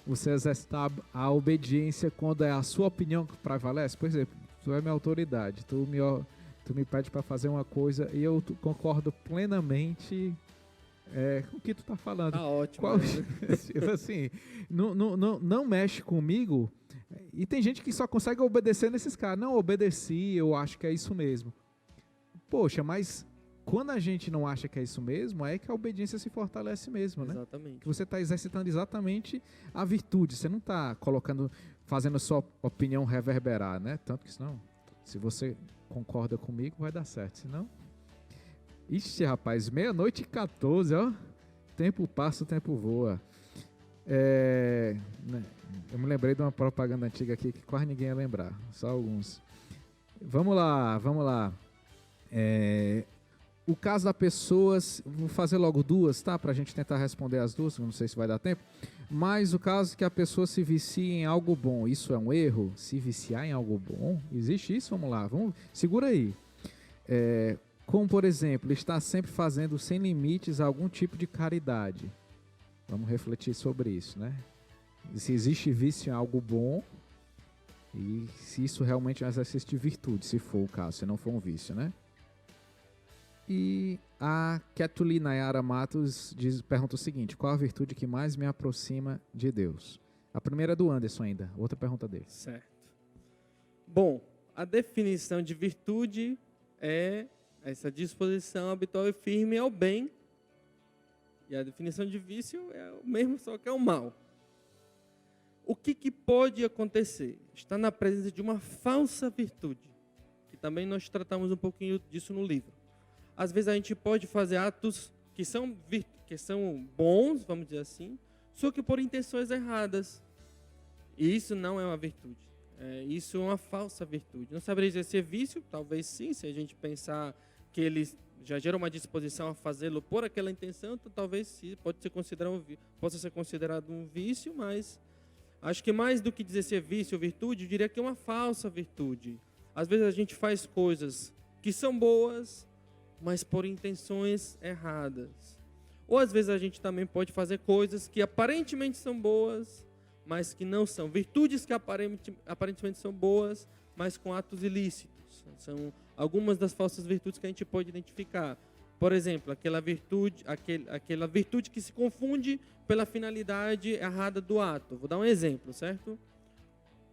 Speaker 1: Você exercitar a obediência quando é a sua opinião que prevalece. Por exemplo, tu é minha autoridade, tu me pede para fazer uma coisa e eu concordo plenamente com o que tu tá falando.
Speaker 5: Tá ótimo.
Speaker 1: Assim, não mexe comigo. E tem gente que só consegue obedecer nesses caras. Não, obedeci, eu acho que é isso mesmo. Poxa, mas quando a gente não acha que é isso mesmo, é que a obediência se fortalece mesmo, né?
Speaker 5: Exatamente.
Speaker 1: Que você está exercitando exatamente a virtude. Você não está fazendo a sua opinião reverberar, né? Tanto que senão, se você concorda comigo, vai dar certo. Senão... Ixi, rapaz, 00:14, ó. Tempo passa, o tempo voa. Né? Eu me lembrei de uma propaganda antiga aqui que quase ninguém ia lembrar. Só alguns. Vamos lá. o caso da pessoa, vou fazer logo duas, tá? Pra gente tentar responder as duas, não sei se vai dar tempo. Mas o caso que a pessoa se vicia em algo bom, isso é um erro? Se viciar em algo bom? Existe isso? Vamos lá, segura aí. Como, por exemplo, estar sempre fazendo sem limites algum tipo de caridade. Vamos refletir sobre isso, né? Se existe vício em algo bom e se isso realmente é um exercício de virtude, se for o caso, se não for um vício, né? E a Ketuli Nayara Matos pergunta o seguinte: qual a virtude que mais me aproxima de Deus? A primeira é do Anderson ainda, outra pergunta dele.
Speaker 5: Certo. Bom, a definição de virtude é essa disposição habitual e firme ao bem. E a definição de vício é o mesmo, só que é o mal. O que pode acontecer? Está na presença de uma falsa virtude, que também nós tratamos um pouquinho disso no livro. Às vezes a gente pode fazer atos que são bons, vamos dizer assim, só que por intenções erradas. E isso não é uma virtude. Isso é uma falsa virtude. Não saberia dizer se é vício, talvez sim, se a gente pensar que ele já gera uma disposição a fazê-lo por aquela intenção, então talvez sim, possa ser considerado um vício, mas acho que mais do que dizer se é vício ou virtude, eu diria que é uma falsa virtude. Às vezes a gente faz coisas que são boas, mas por intenções erradas. Ou às vezes a gente também pode fazer coisas que aparentemente são boas, mas que não são. Virtudes que aparentemente são boas, mas com atos ilícitos. São algumas das falsas virtudes que a gente pode identificar. Por exemplo, aquela virtude que se confunde pela finalidade errada do ato. Vou dar um exemplo, certo?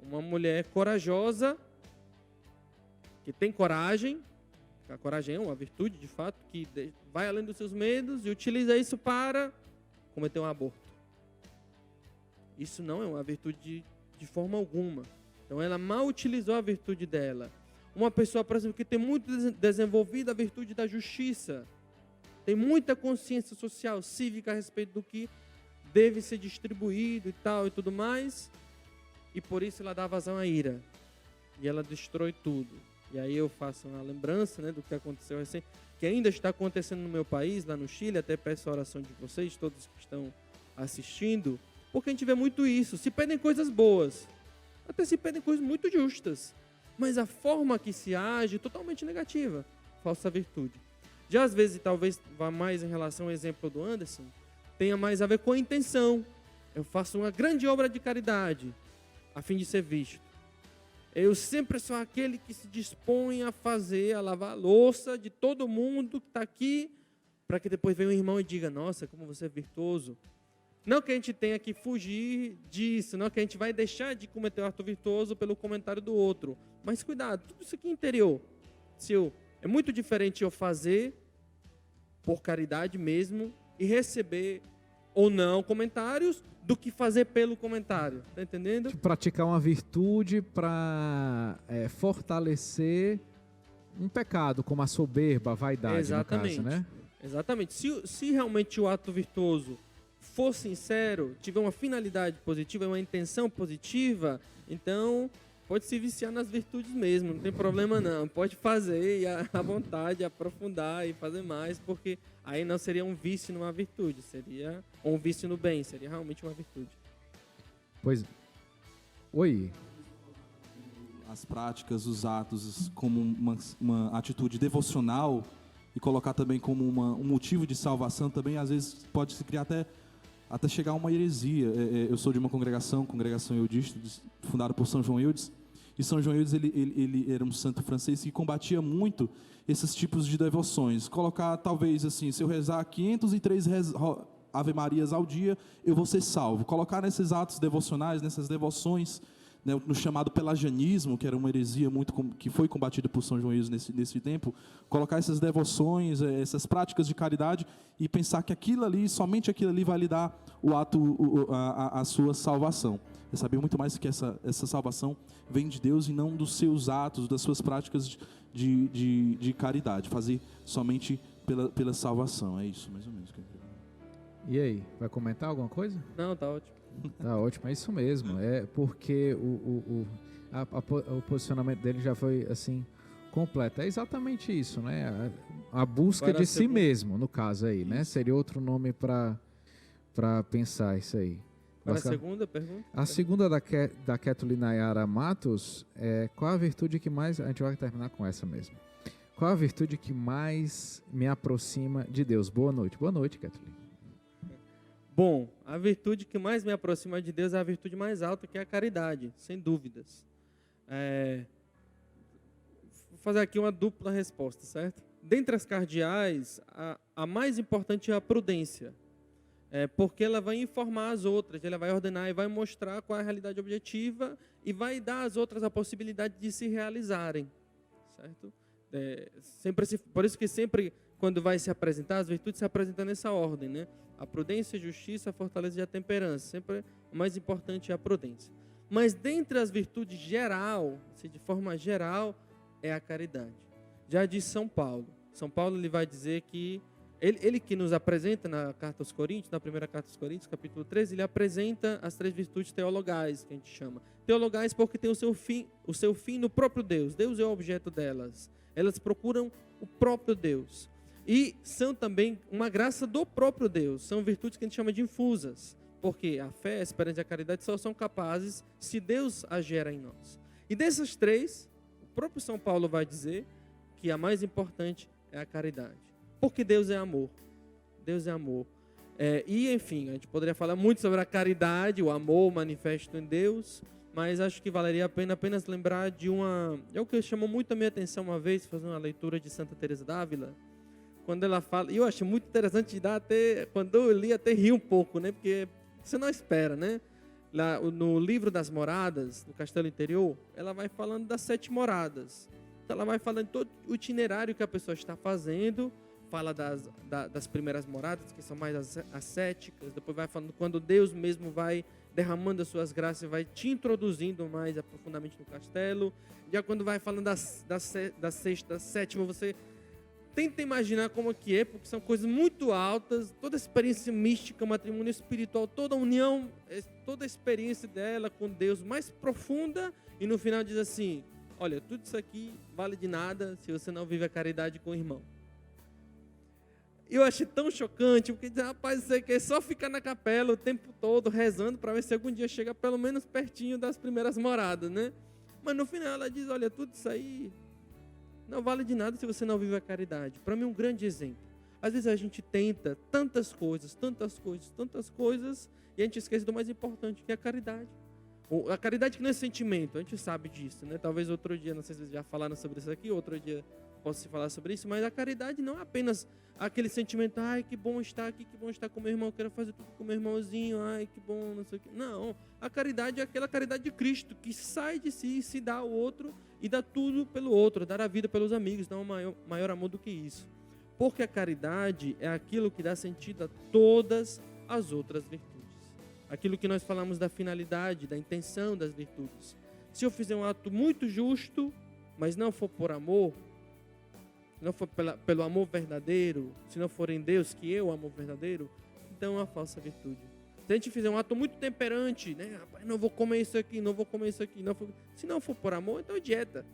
Speaker 5: Uma mulher corajosa, que tem coragem. A coragem é uma virtude, de fato, que vai além dos seus medos e utiliza isso para cometer um aborto. Isso não é uma virtude de forma alguma. Então, ela mal utilizou a virtude dela. Uma pessoa, por exemplo, que tem muito desenvolvida a virtude da justiça, tem muita consciência social, cívica a respeito do que deve ser distribuído e tal e tudo mais, e por isso ela dá vazão à ira. E ela destrói tudo. E aí eu faço uma lembrança, né, do que aconteceu recente, que ainda está acontecendo no meu país, lá no Chile. Até peço a oração de vocês, todos que estão assistindo, porque a gente vê muito isso. Se pedem coisas boas, até se pedem coisas muito justas, mas a forma que se age é totalmente negativa, falsa virtude. Já às vezes, talvez vá mais em relação ao exemplo do Anderson, tenha mais a ver com a intenção. Eu faço uma grande obra de caridade, a fim de ser visto. Eu sempre sou aquele que se dispõe a lavar a louça de todo mundo que está aqui, para que depois venha um irmão e diga: nossa, como você é virtuoso. Não que a gente tenha que fugir disso, não que a gente vai deixar de cometer o ato virtuoso pelo comentário do outro. Mas cuidado, tudo isso aqui é interior. É muito diferente eu fazer por caridade mesmo e receber ou não comentários do que fazer pelo comentário. Tá entendendo?
Speaker 1: De praticar uma virtude para fortalecer um pecado, como a soberba, a vaidade,
Speaker 5: exatamente,
Speaker 1: no caso, né?
Speaker 5: Exatamente. Se realmente o ato virtuoso for sincero, tiver uma finalidade positiva, uma intenção positiva, então pode se viciar nas virtudes mesmo, não tem problema não. Pode fazer e à vontade, aprofundar e fazer mais, porque aí não seria um vício numa virtude, seria um vício no bem, seria realmente uma virtude.
Speaker 1: Pois. Oi.
Speaker 6: As práticas, os atos como uma atitude devocional e colocar também como um motivo de salvação também, às vezes pode se criar até chegar a uma heresia. Eu sou de uma congregação eudista, fundada por São João Eudes, e São João Eudes ele era um santo francês que combatia muito esses tipos de devoções. Colocar, talvez, assim, se eu rezar 503 Ave Marias ao dia, eu vou ser salvo. Colocar nesses atos devocionais, nessas devoções, né, no chamado pelagianismo, que era uma heresia que foi combatida por São João Eudes nesse tempo, colocar essas devoções, essas práticas de caridade e pensar que somente aquilo ali vai lhe dar a sua salvação. É saber muito mais que essa salvação vem de Deus e não dos seus atos, das suas práticas de caridade. Fazer somente pela salvação. É isso, mais ou menos.
Speaker 1: E aí, vai comentar alguma coisa?
Speaker 5: Não, tá ótimo.
Speaker 1: Tá ótimo, é isso mesmo. É porque o posicionamento dele já foi assim completa. É exatamente isso, né? A busca
Speaker 5: Agora,
Speaker 1: de
Speaker 5: a
Speaker 1: si
Speaker 5: segunda-
Speaker 1: mesmo, no caso aí, né? Seria outro nome para pensar isso aí.
Speaker 5: Para a
Speaker 1: Bacana.
Speaker 5: segunda pergunta?
Speaker 1: A segunda da Kathleen Nayara Matos é: qual a virtude que mais... A gente vai terminar com essa mesmo. Qual a virtude que mais me aproxima de Deus? Boa noite. Boa noite, Kathleen.
Speaker 5: Bom, a virtude que mais me aproxima de Deus é a virtude mais alta, que é a caridade, sem dúvidas. Vou fazer aqui uma dupla resposta, certo? Dentre as cardeais, a mais importante é a prudência, porque ela vai informar as outras, ela vai ordenar e vai mostrar qual é a realidade objetiva e vai dar às outras a possibilidade de se realizarem, certo? Por isso que sempre, quando vai se apresentar, as virtudes se apresentam nessa ordem, né? A prudência, a justiça, a fortaleza e a temperança. Sempre o mais importante é a prudência. Mas dentre as virtudes geral, de forma geral, é a caridade. Já diz São Paulo. São Paulo ele vai dizer que ele que nos apresenta na carta aos Coríntios, na primeira carta aos Coríntios, capítulo 13, ele apresenta as 3 virtudes teologais, que a gente chama. Teologais porque tem o seu fim no próprio Deus. Deus é o objeto delas. Elas procuram o próprio Deus. E são também uma graça do próprio Deus. São virtudes que a gente chama de infusas. Porque a fé, a esperança e a caridade só são capazes se Deus a gera em nós. E dessas 3, o próprio São Paulo vai dizer que a mais importante é a caridade. Porque Deus é amor. Deus é amor. E, enfim, a gente poderia falar muito sobre a caridade, o amor manifesto em Deus, mas acho que valeria a pena apenas lembrar de o que chamou muito a minha atenção uma vez, fazendo uma leitura de Santa Teresa d'Ávila, quando ela fala, e eu acho muito interessante, quando eu li até ri um pouco, né? Porque você não espera, né? Lá no livro das moradas, no Castelo Interior, ela vai falando das 7 moradas. Então ela vai falando todo o itinerário que a pessoa está fazendo, fala das primeiras moradas, que são mais ascéticas, depois vai falando quando Deus mesmo vai derramando as suas graças e vai te introduzindo mais profundamente no castelo. Já quando vai falando da 6ª, 7ª, você tenta imaginar como que é, porque são coisas muito altas, toda a experiência mística, matrimônio espiritual, toda a união, toda a experiência dela com Deus mais profunda, e no final diz assim: olha, tudo isso aqui vale de nada se você não vive a caridade com o irmão. Eu achei tão chocante, porque rapaz, você quer só ficar na capela o tempo todo rezando para ver se algum dia chega pelo menos pertinho das primeiras moradas, né? Mas no final ela diz: olha, tudo isso aí não vale de nada se você não vive a caridade. Para mim, um grande exemplo. Às vezes a gente tenta tantas coisas, e a gente esquece do mais importante, que é a caridade. A caridade que não é sentimento, a gente sabe disso, né? Talvez outro dia, não sei se vocês já falaram sobre isso aqui, outro dia posso falar sobre isso, mas a caridade não é apenas aquele sentimento: ai, que bom estar aqui, que bom estar com meu irmão, quero fazer tudo com meu irmãozinho, ai, que bom, não sei o quê. Não, a caridade é aquela caridade de Cristo, que sai de si e se dá ao outro, e dá tudo pelo outro, dar a vida pelos amigos. Não há maior amor do que isso. Porque a caridade é aquilo que dá sentido a todas as outras virtudes. Aquilo que nós falamos da finalidade, da intenção das virtudes. Se eu fizer um ato muito justo, mas não for por amor, se não for pelo amor verdadeiro, se não for em Deus que é o amor verdadeiro, então é uma falsa virtude. Se a gente fizer um ato muito temperante, né? Rapaz, não vou comer isso aqui, não vou comer isso aqui. Se não for por amor, então é dieta.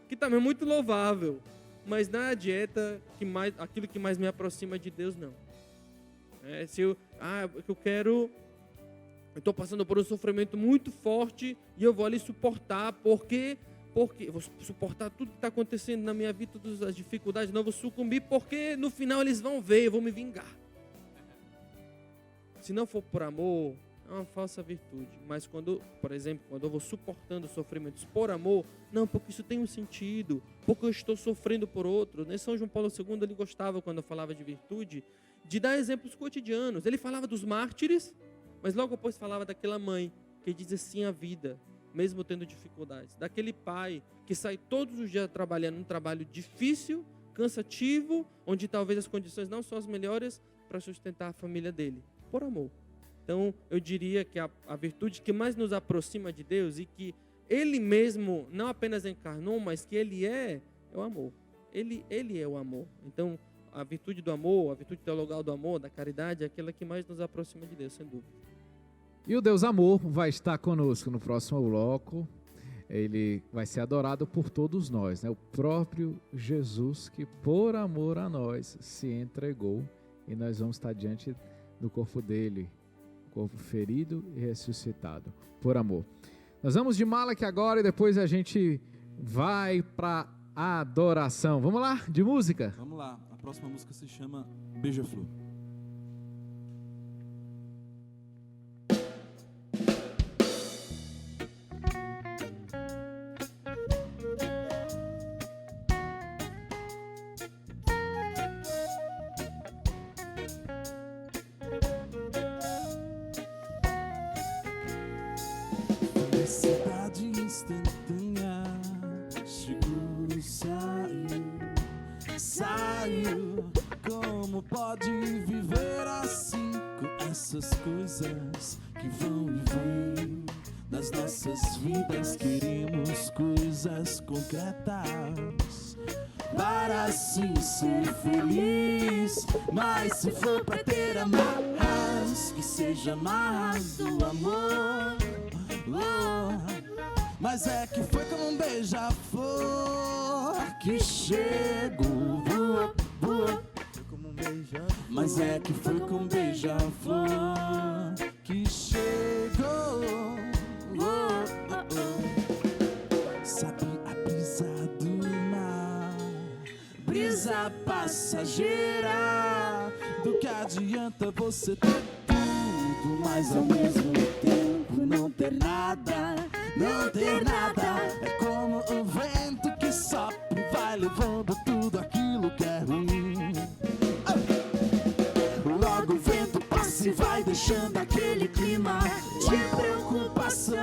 Speaker 5: Que também é muito louvável. Mas não é a dieta aquilo que mais me aproxima de Deus, não. Eu estou passando por um sofrimento muito forte e eu vou ali suportar, porque eu vou suportar tudo que está acontecendo na minha vida, todas as dificuldades, não vou sucumbir, porque no final eles vão ver, eu vou me vingar. Se não for por amor, é uma falsa virtude. Mas por exemplo, quando eu vou suportando sofrimentos por amor, não, porque isso tem um sentido, porque eu estou sofrendo por outro. São João Paulo II, ele gostava, quando eu falava de virtude, de dar exemplos cotidianos. Ele falava dos mártires, mas logo depois falava daquela mãe que diz assim a vida, mesmo tendo dificuldades. Daquele pai que sai todos os dias trabalhando um trabalho difícil, cansativo, onde talvez as condições não são as melhores para sustentar a família dele, por amor. Então, eu diria que a virtude que mais nos aproxima de Deus e que Ele mesmo não apenas encarnou, mas que Ele é o amor. Ele é o amor. Então, a virtude do amor, a virtude teologal do amor, da caridade, é aquela que mais nos aproxima de Deus, sem dúvida.
Speaker 1: E o Deus Amor vai estar conosco no próximo bloco. ele vai ser adorado por todos nós, né? O próprio Jesus que por amor a nós se entregou e nós vamos estar diante do corpo dele, corpo ferido e ressuscitado por amor. Nós vamos de Malachi agora e depois a gente vai para a adoração. Vamos lá, de música?
Speaker 6: Vamos lá, a próxima música se chama Beija-Flor. Felicidade instantânea chegou e saiu. Como pode viver assim com essas coisas que vão e vêm nas nossas vidas? Queremos coisas concretas para assim ser feliz, mas se for pra ter amarras, que seja amarras do amor. Mas é que foi como um beija-flor que chegou, voa, voa. Mas é que foi como um beija-flor que chegou. Sabe a brisa do mar, brisa passageira. Do que adianta você ter tudo, mas ao mesmo tempo não ter nada. Não ter nada é como um vento que sopra e vai levando tudo aquilo que é ruim. Logo o vento passa e vai deixando aquele clima de preocupação.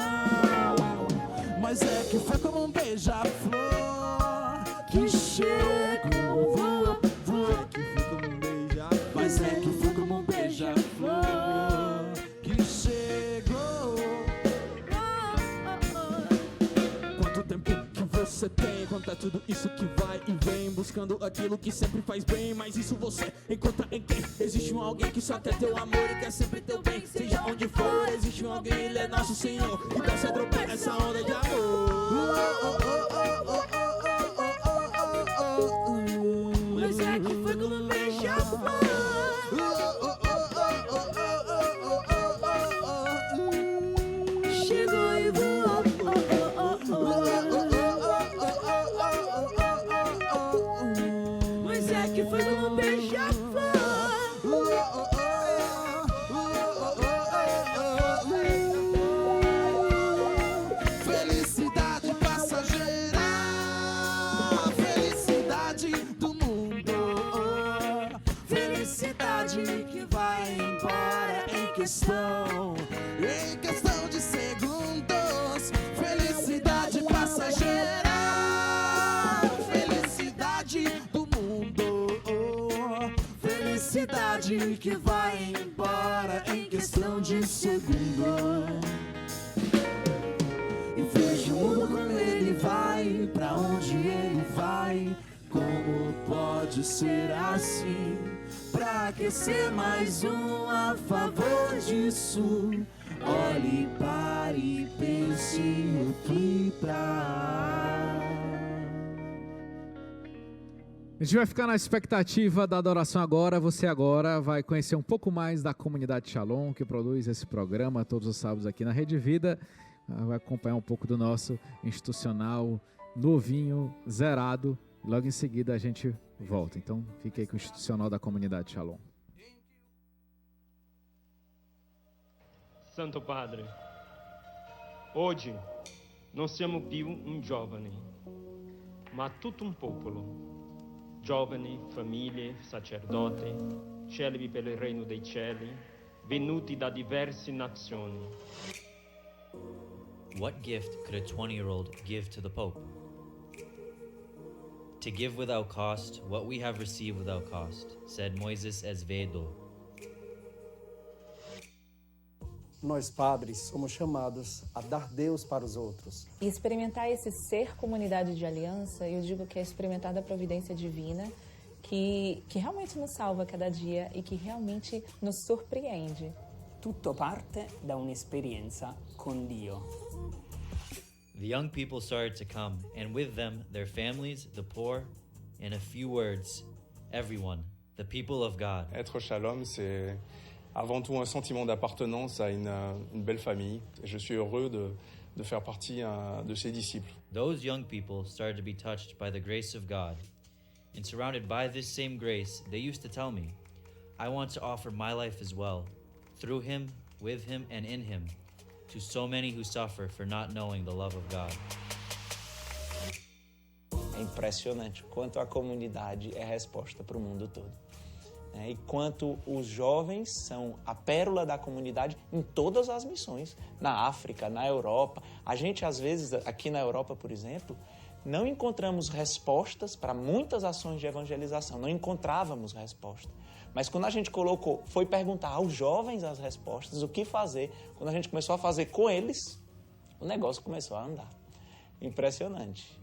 Speaker 6: Mas é que foi como um beija-flor que chegou, voa, voa. Mas é que foi como um beija-flor que chegou.
Speaker 7: Quanto tempo que você tem? Quanto é tudo isso que vai e vem, buscando aquilo que sempre faz bem. Mas isso você encontra em quem? Existe um alguém que só quer teu amor e quer sempre teu bem. Seja onde for, existe um alguém, ele é nosso Senhor, e dá se atropela essa onda de amor.
Speaker 3: Mas é que foi como um beija-flor. Chegou e voou. Mas é que foi como um beija-flor.
Speaker 6: Felicidade passageira, felicidade do mundo, felicidade que vai embora em questão de segundos. Felicidade passageira, felicidade do mundo, felicidade que vai embora em questão de segundos. E vejo o mundo como ele vai, pra onde ele vai. Como pode ser assim? Pra que ser mais um a favor disso? Olhe, pare e pense o que traz.
Speaker 1: A gente vai ficar na expectativa da adoração agora. Você agora vai conhecer um pouco mais da comunidade Shalom, que produz esse programa todos os sábados aqui na Rede Vida. Vai acompanhar um pouco do nosso institucional novinho, zerado. Logo em seguida a gente volta. Então fique aí com o institucional da comunidade Shalom.
Speaker 8: Santo Padre, oggi non siamo più un giovane, ma tutto un popolo. Giovani, famiglie, sacerdoti, celibi per il regno dei cieli, venuti da diverse nazioni.
Speaker 9: What gift could a 20-year-old give to the Pope? To give without cost what we have received without cost, said Moises Esvedo.
Speaker 10: Nós, padres, somos chamados a dar Deus para os outros.
Speaker 11: E experimentar esse ser comunidade de aliança, eu digo que é experimentar da providência divina, que realmente nos salva a cada dia e que realmente nos surpreende.
Speaker 12: Tutto parte da un'esperienza con Dio.
Speaker 9: The young people started to come, and with them their families, the poor, in a few words, everyone, the people of God.
Speaker 12: Être Shalom, c'est avant tout un sentiment d'appartenance à une belle famille. Et je suis heureux de faire partie de ses disciples.
Speaker 9: Those young people started to be touched by the grace of God. And surrounded by this same grace, they used to tell me, I want to offer my life as well, through him, with him, and in him, to so many who suffer for not knowing the love of God.
Speaker 13: É impressionante o quanto a comunidade é resposta para o mundo todo. E quanto os jovens são a pérola da comunidade em todas as missões, na África, na Europa. A gente, às vezes, aqui na Europa, por exemplo, não encontramos respostas para muitas ações de evangelização, não encontrávamos resposta. Mas quando a gente foi perguntar aos jovens as respostas, o que fazer, quando a gente começou a fazer com eles, o negócio começou a andar. Impressionante.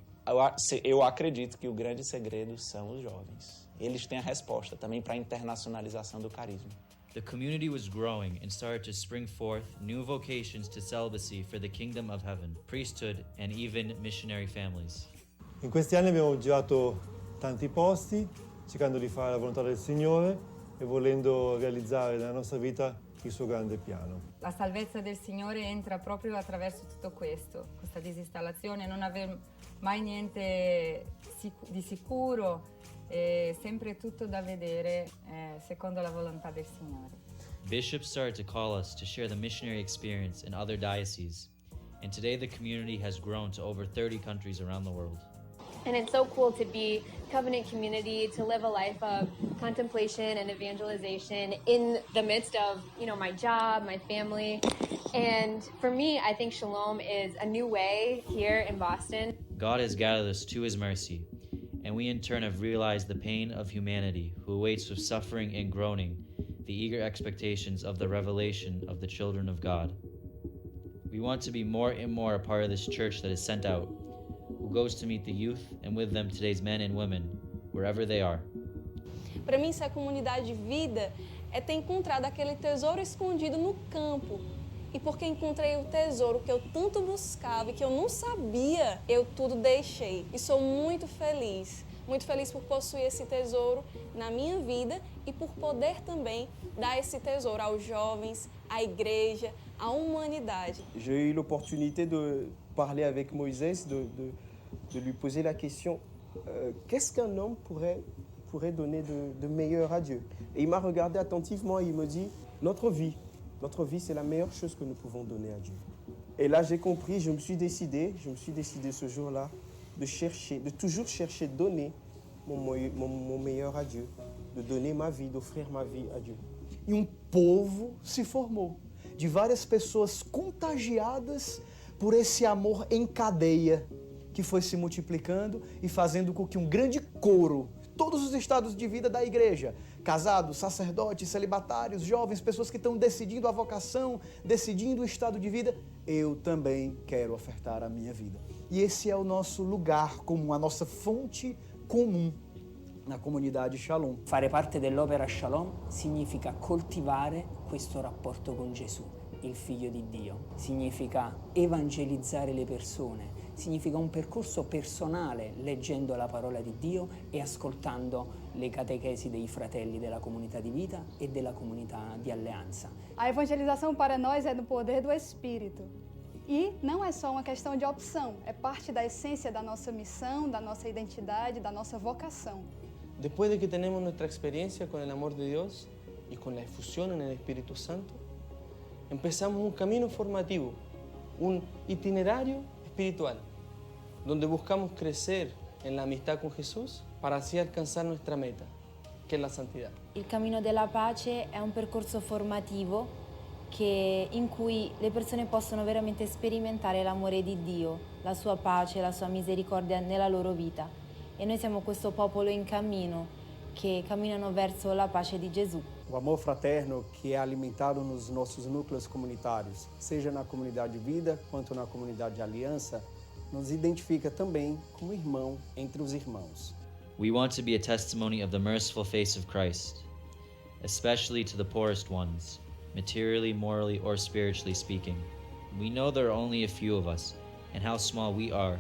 Speaker 13: Eu acredito que o grande segredo são os jovens. Eles têm a resposta também para a internacionalização do carisma.
Speaker 9: The community was growing and started to spring forth new vocations to celibacy for the kingdom of heaven, priesthood, and even missionary families.
Speaker 14: In questi anni abbiamo girato tanti posti, cercando di fare la volontà del Signore e volendo realizzare nella nostra vita il suo grande piano.
Speaker 15: La salvezza del Signore entra proprio attraverso tutto questo, questa disinstallazione, non aver mai niente di sicuro, sempre tutto da vedere secondo la volontà del Signore.
Speaker 9: Bishops started to call us to share the missionary experience in other dioceses, and today the community has grown to over 30 countries around the world.
Speaker 16: And it's so cool to be covenant community, to live a life of contemplation and evangelization in the midst of, my job, my family. And for me, I think Shalom is a new way here in Boston.
Speaker 9: God has gathered us to his mercy, and we in turn have realized the pain of humanity who awaits with suffering and groaning the eager expectations of the revelation of the children of God. We want to be more and more a part of this church that is sent out, who goes to meet the youth and with them today's men and women, wherever they are.
Speaker 17: Para mim, ser comunidade de vida é ter encontrado aquele tesouro escondido no campo. E porque encontrei o tesouro que eu tanto buscava e que eu não sabia, eu tudo deixei. E sou muito feliz por possuir esse tesouro na minha vida e por poder também dar esse tesouro aos jovens, à igreja, à humanidade.
Speaker 18: J'ai eu l'opportunité de parler avec Moïse, de lui poser la question qu'est-ce qu'un homme pourrait donner de meilleur à Dieu? Et il m'a regardé attentivement et il me dit notre vie, c'est la meilleure chose que nous pouvons donner à Dieu. Et là, j'ai compris, je me suis décidé ce jour-là de toujours chercher de donner mon meilleur à Dieu, de donner ma vie, d'offrir ma vie à Dieu.
Speaker 19: E povo se formou, de várias pessoas contagiadas por esse amor em cadeia, que foi se multiplicando e fazendo com que grande coro, todos os estados de vida da igreja, casados, sacerdotes, celibatários, jovens, pessoas que estão decidindo a vocação, decidindo o estado de vida, eu também quero ofertar a minha vida. E esse é o nosso lugar comum, a nossa fonte comum na comunidade Shalom.
Speaker 20: Fare parte dell'opera Shalom significa coltivare questo rapporto con Gesù, il Figlio di Dio. Significa evangelizzare le persone, significa un percorso personale leggendo la parola di Dio e ascoltando le catechesi dei fratelli della comunità di vita e della comunità di alleanza.
Speaker 21: A evangelização para nós é do poder do Espírito. E não é só uma questão de opção, é parte da essência da nossa missão, da nossa identidade, da nossa vocação.
Speaker 18: Después de que tenemos nuestra experiencia con el amor de Dios y con la efusión en el Espíritu Santo, empezamos un camino formativo, un itinerario espiritual, donde buscamos crecer en la amistad con Jesús para así alcanzar nuestra meta, che è la santità.
Speaker 22: Il cammino della pace è un percorso formativo in cui le persone possono veramente sperimentare l'amore di Dio, la sua pace, la sua misericordia nella loro vita. E noi siamo questo popolo in cammino, che camminano verso la pace di Gesù.
Speaker 10: O amor fraterno que é alimentado nos nossos núcleos comunitários, seja na comunidade de vida quanto na comunidade de aliança, nos identifica também como irmão entre os irmãos.
Speaker 9: We want to be a testimony of the merciful face of Christ, especially to the poorest ones, materially, morally, or spiritually speaking. We know there are only a few of us, and how small we are.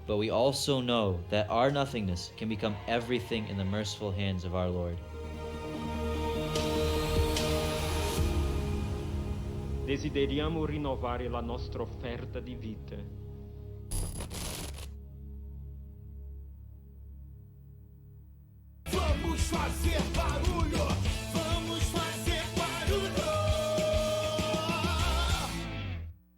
Speaker 9: But we also know that our nothingness can become everything in the merciful hands of our Lord.
Speaker 8: Desideriamo rinnovare la nostra offerta di vita.
Speaker 7: Vamos fazer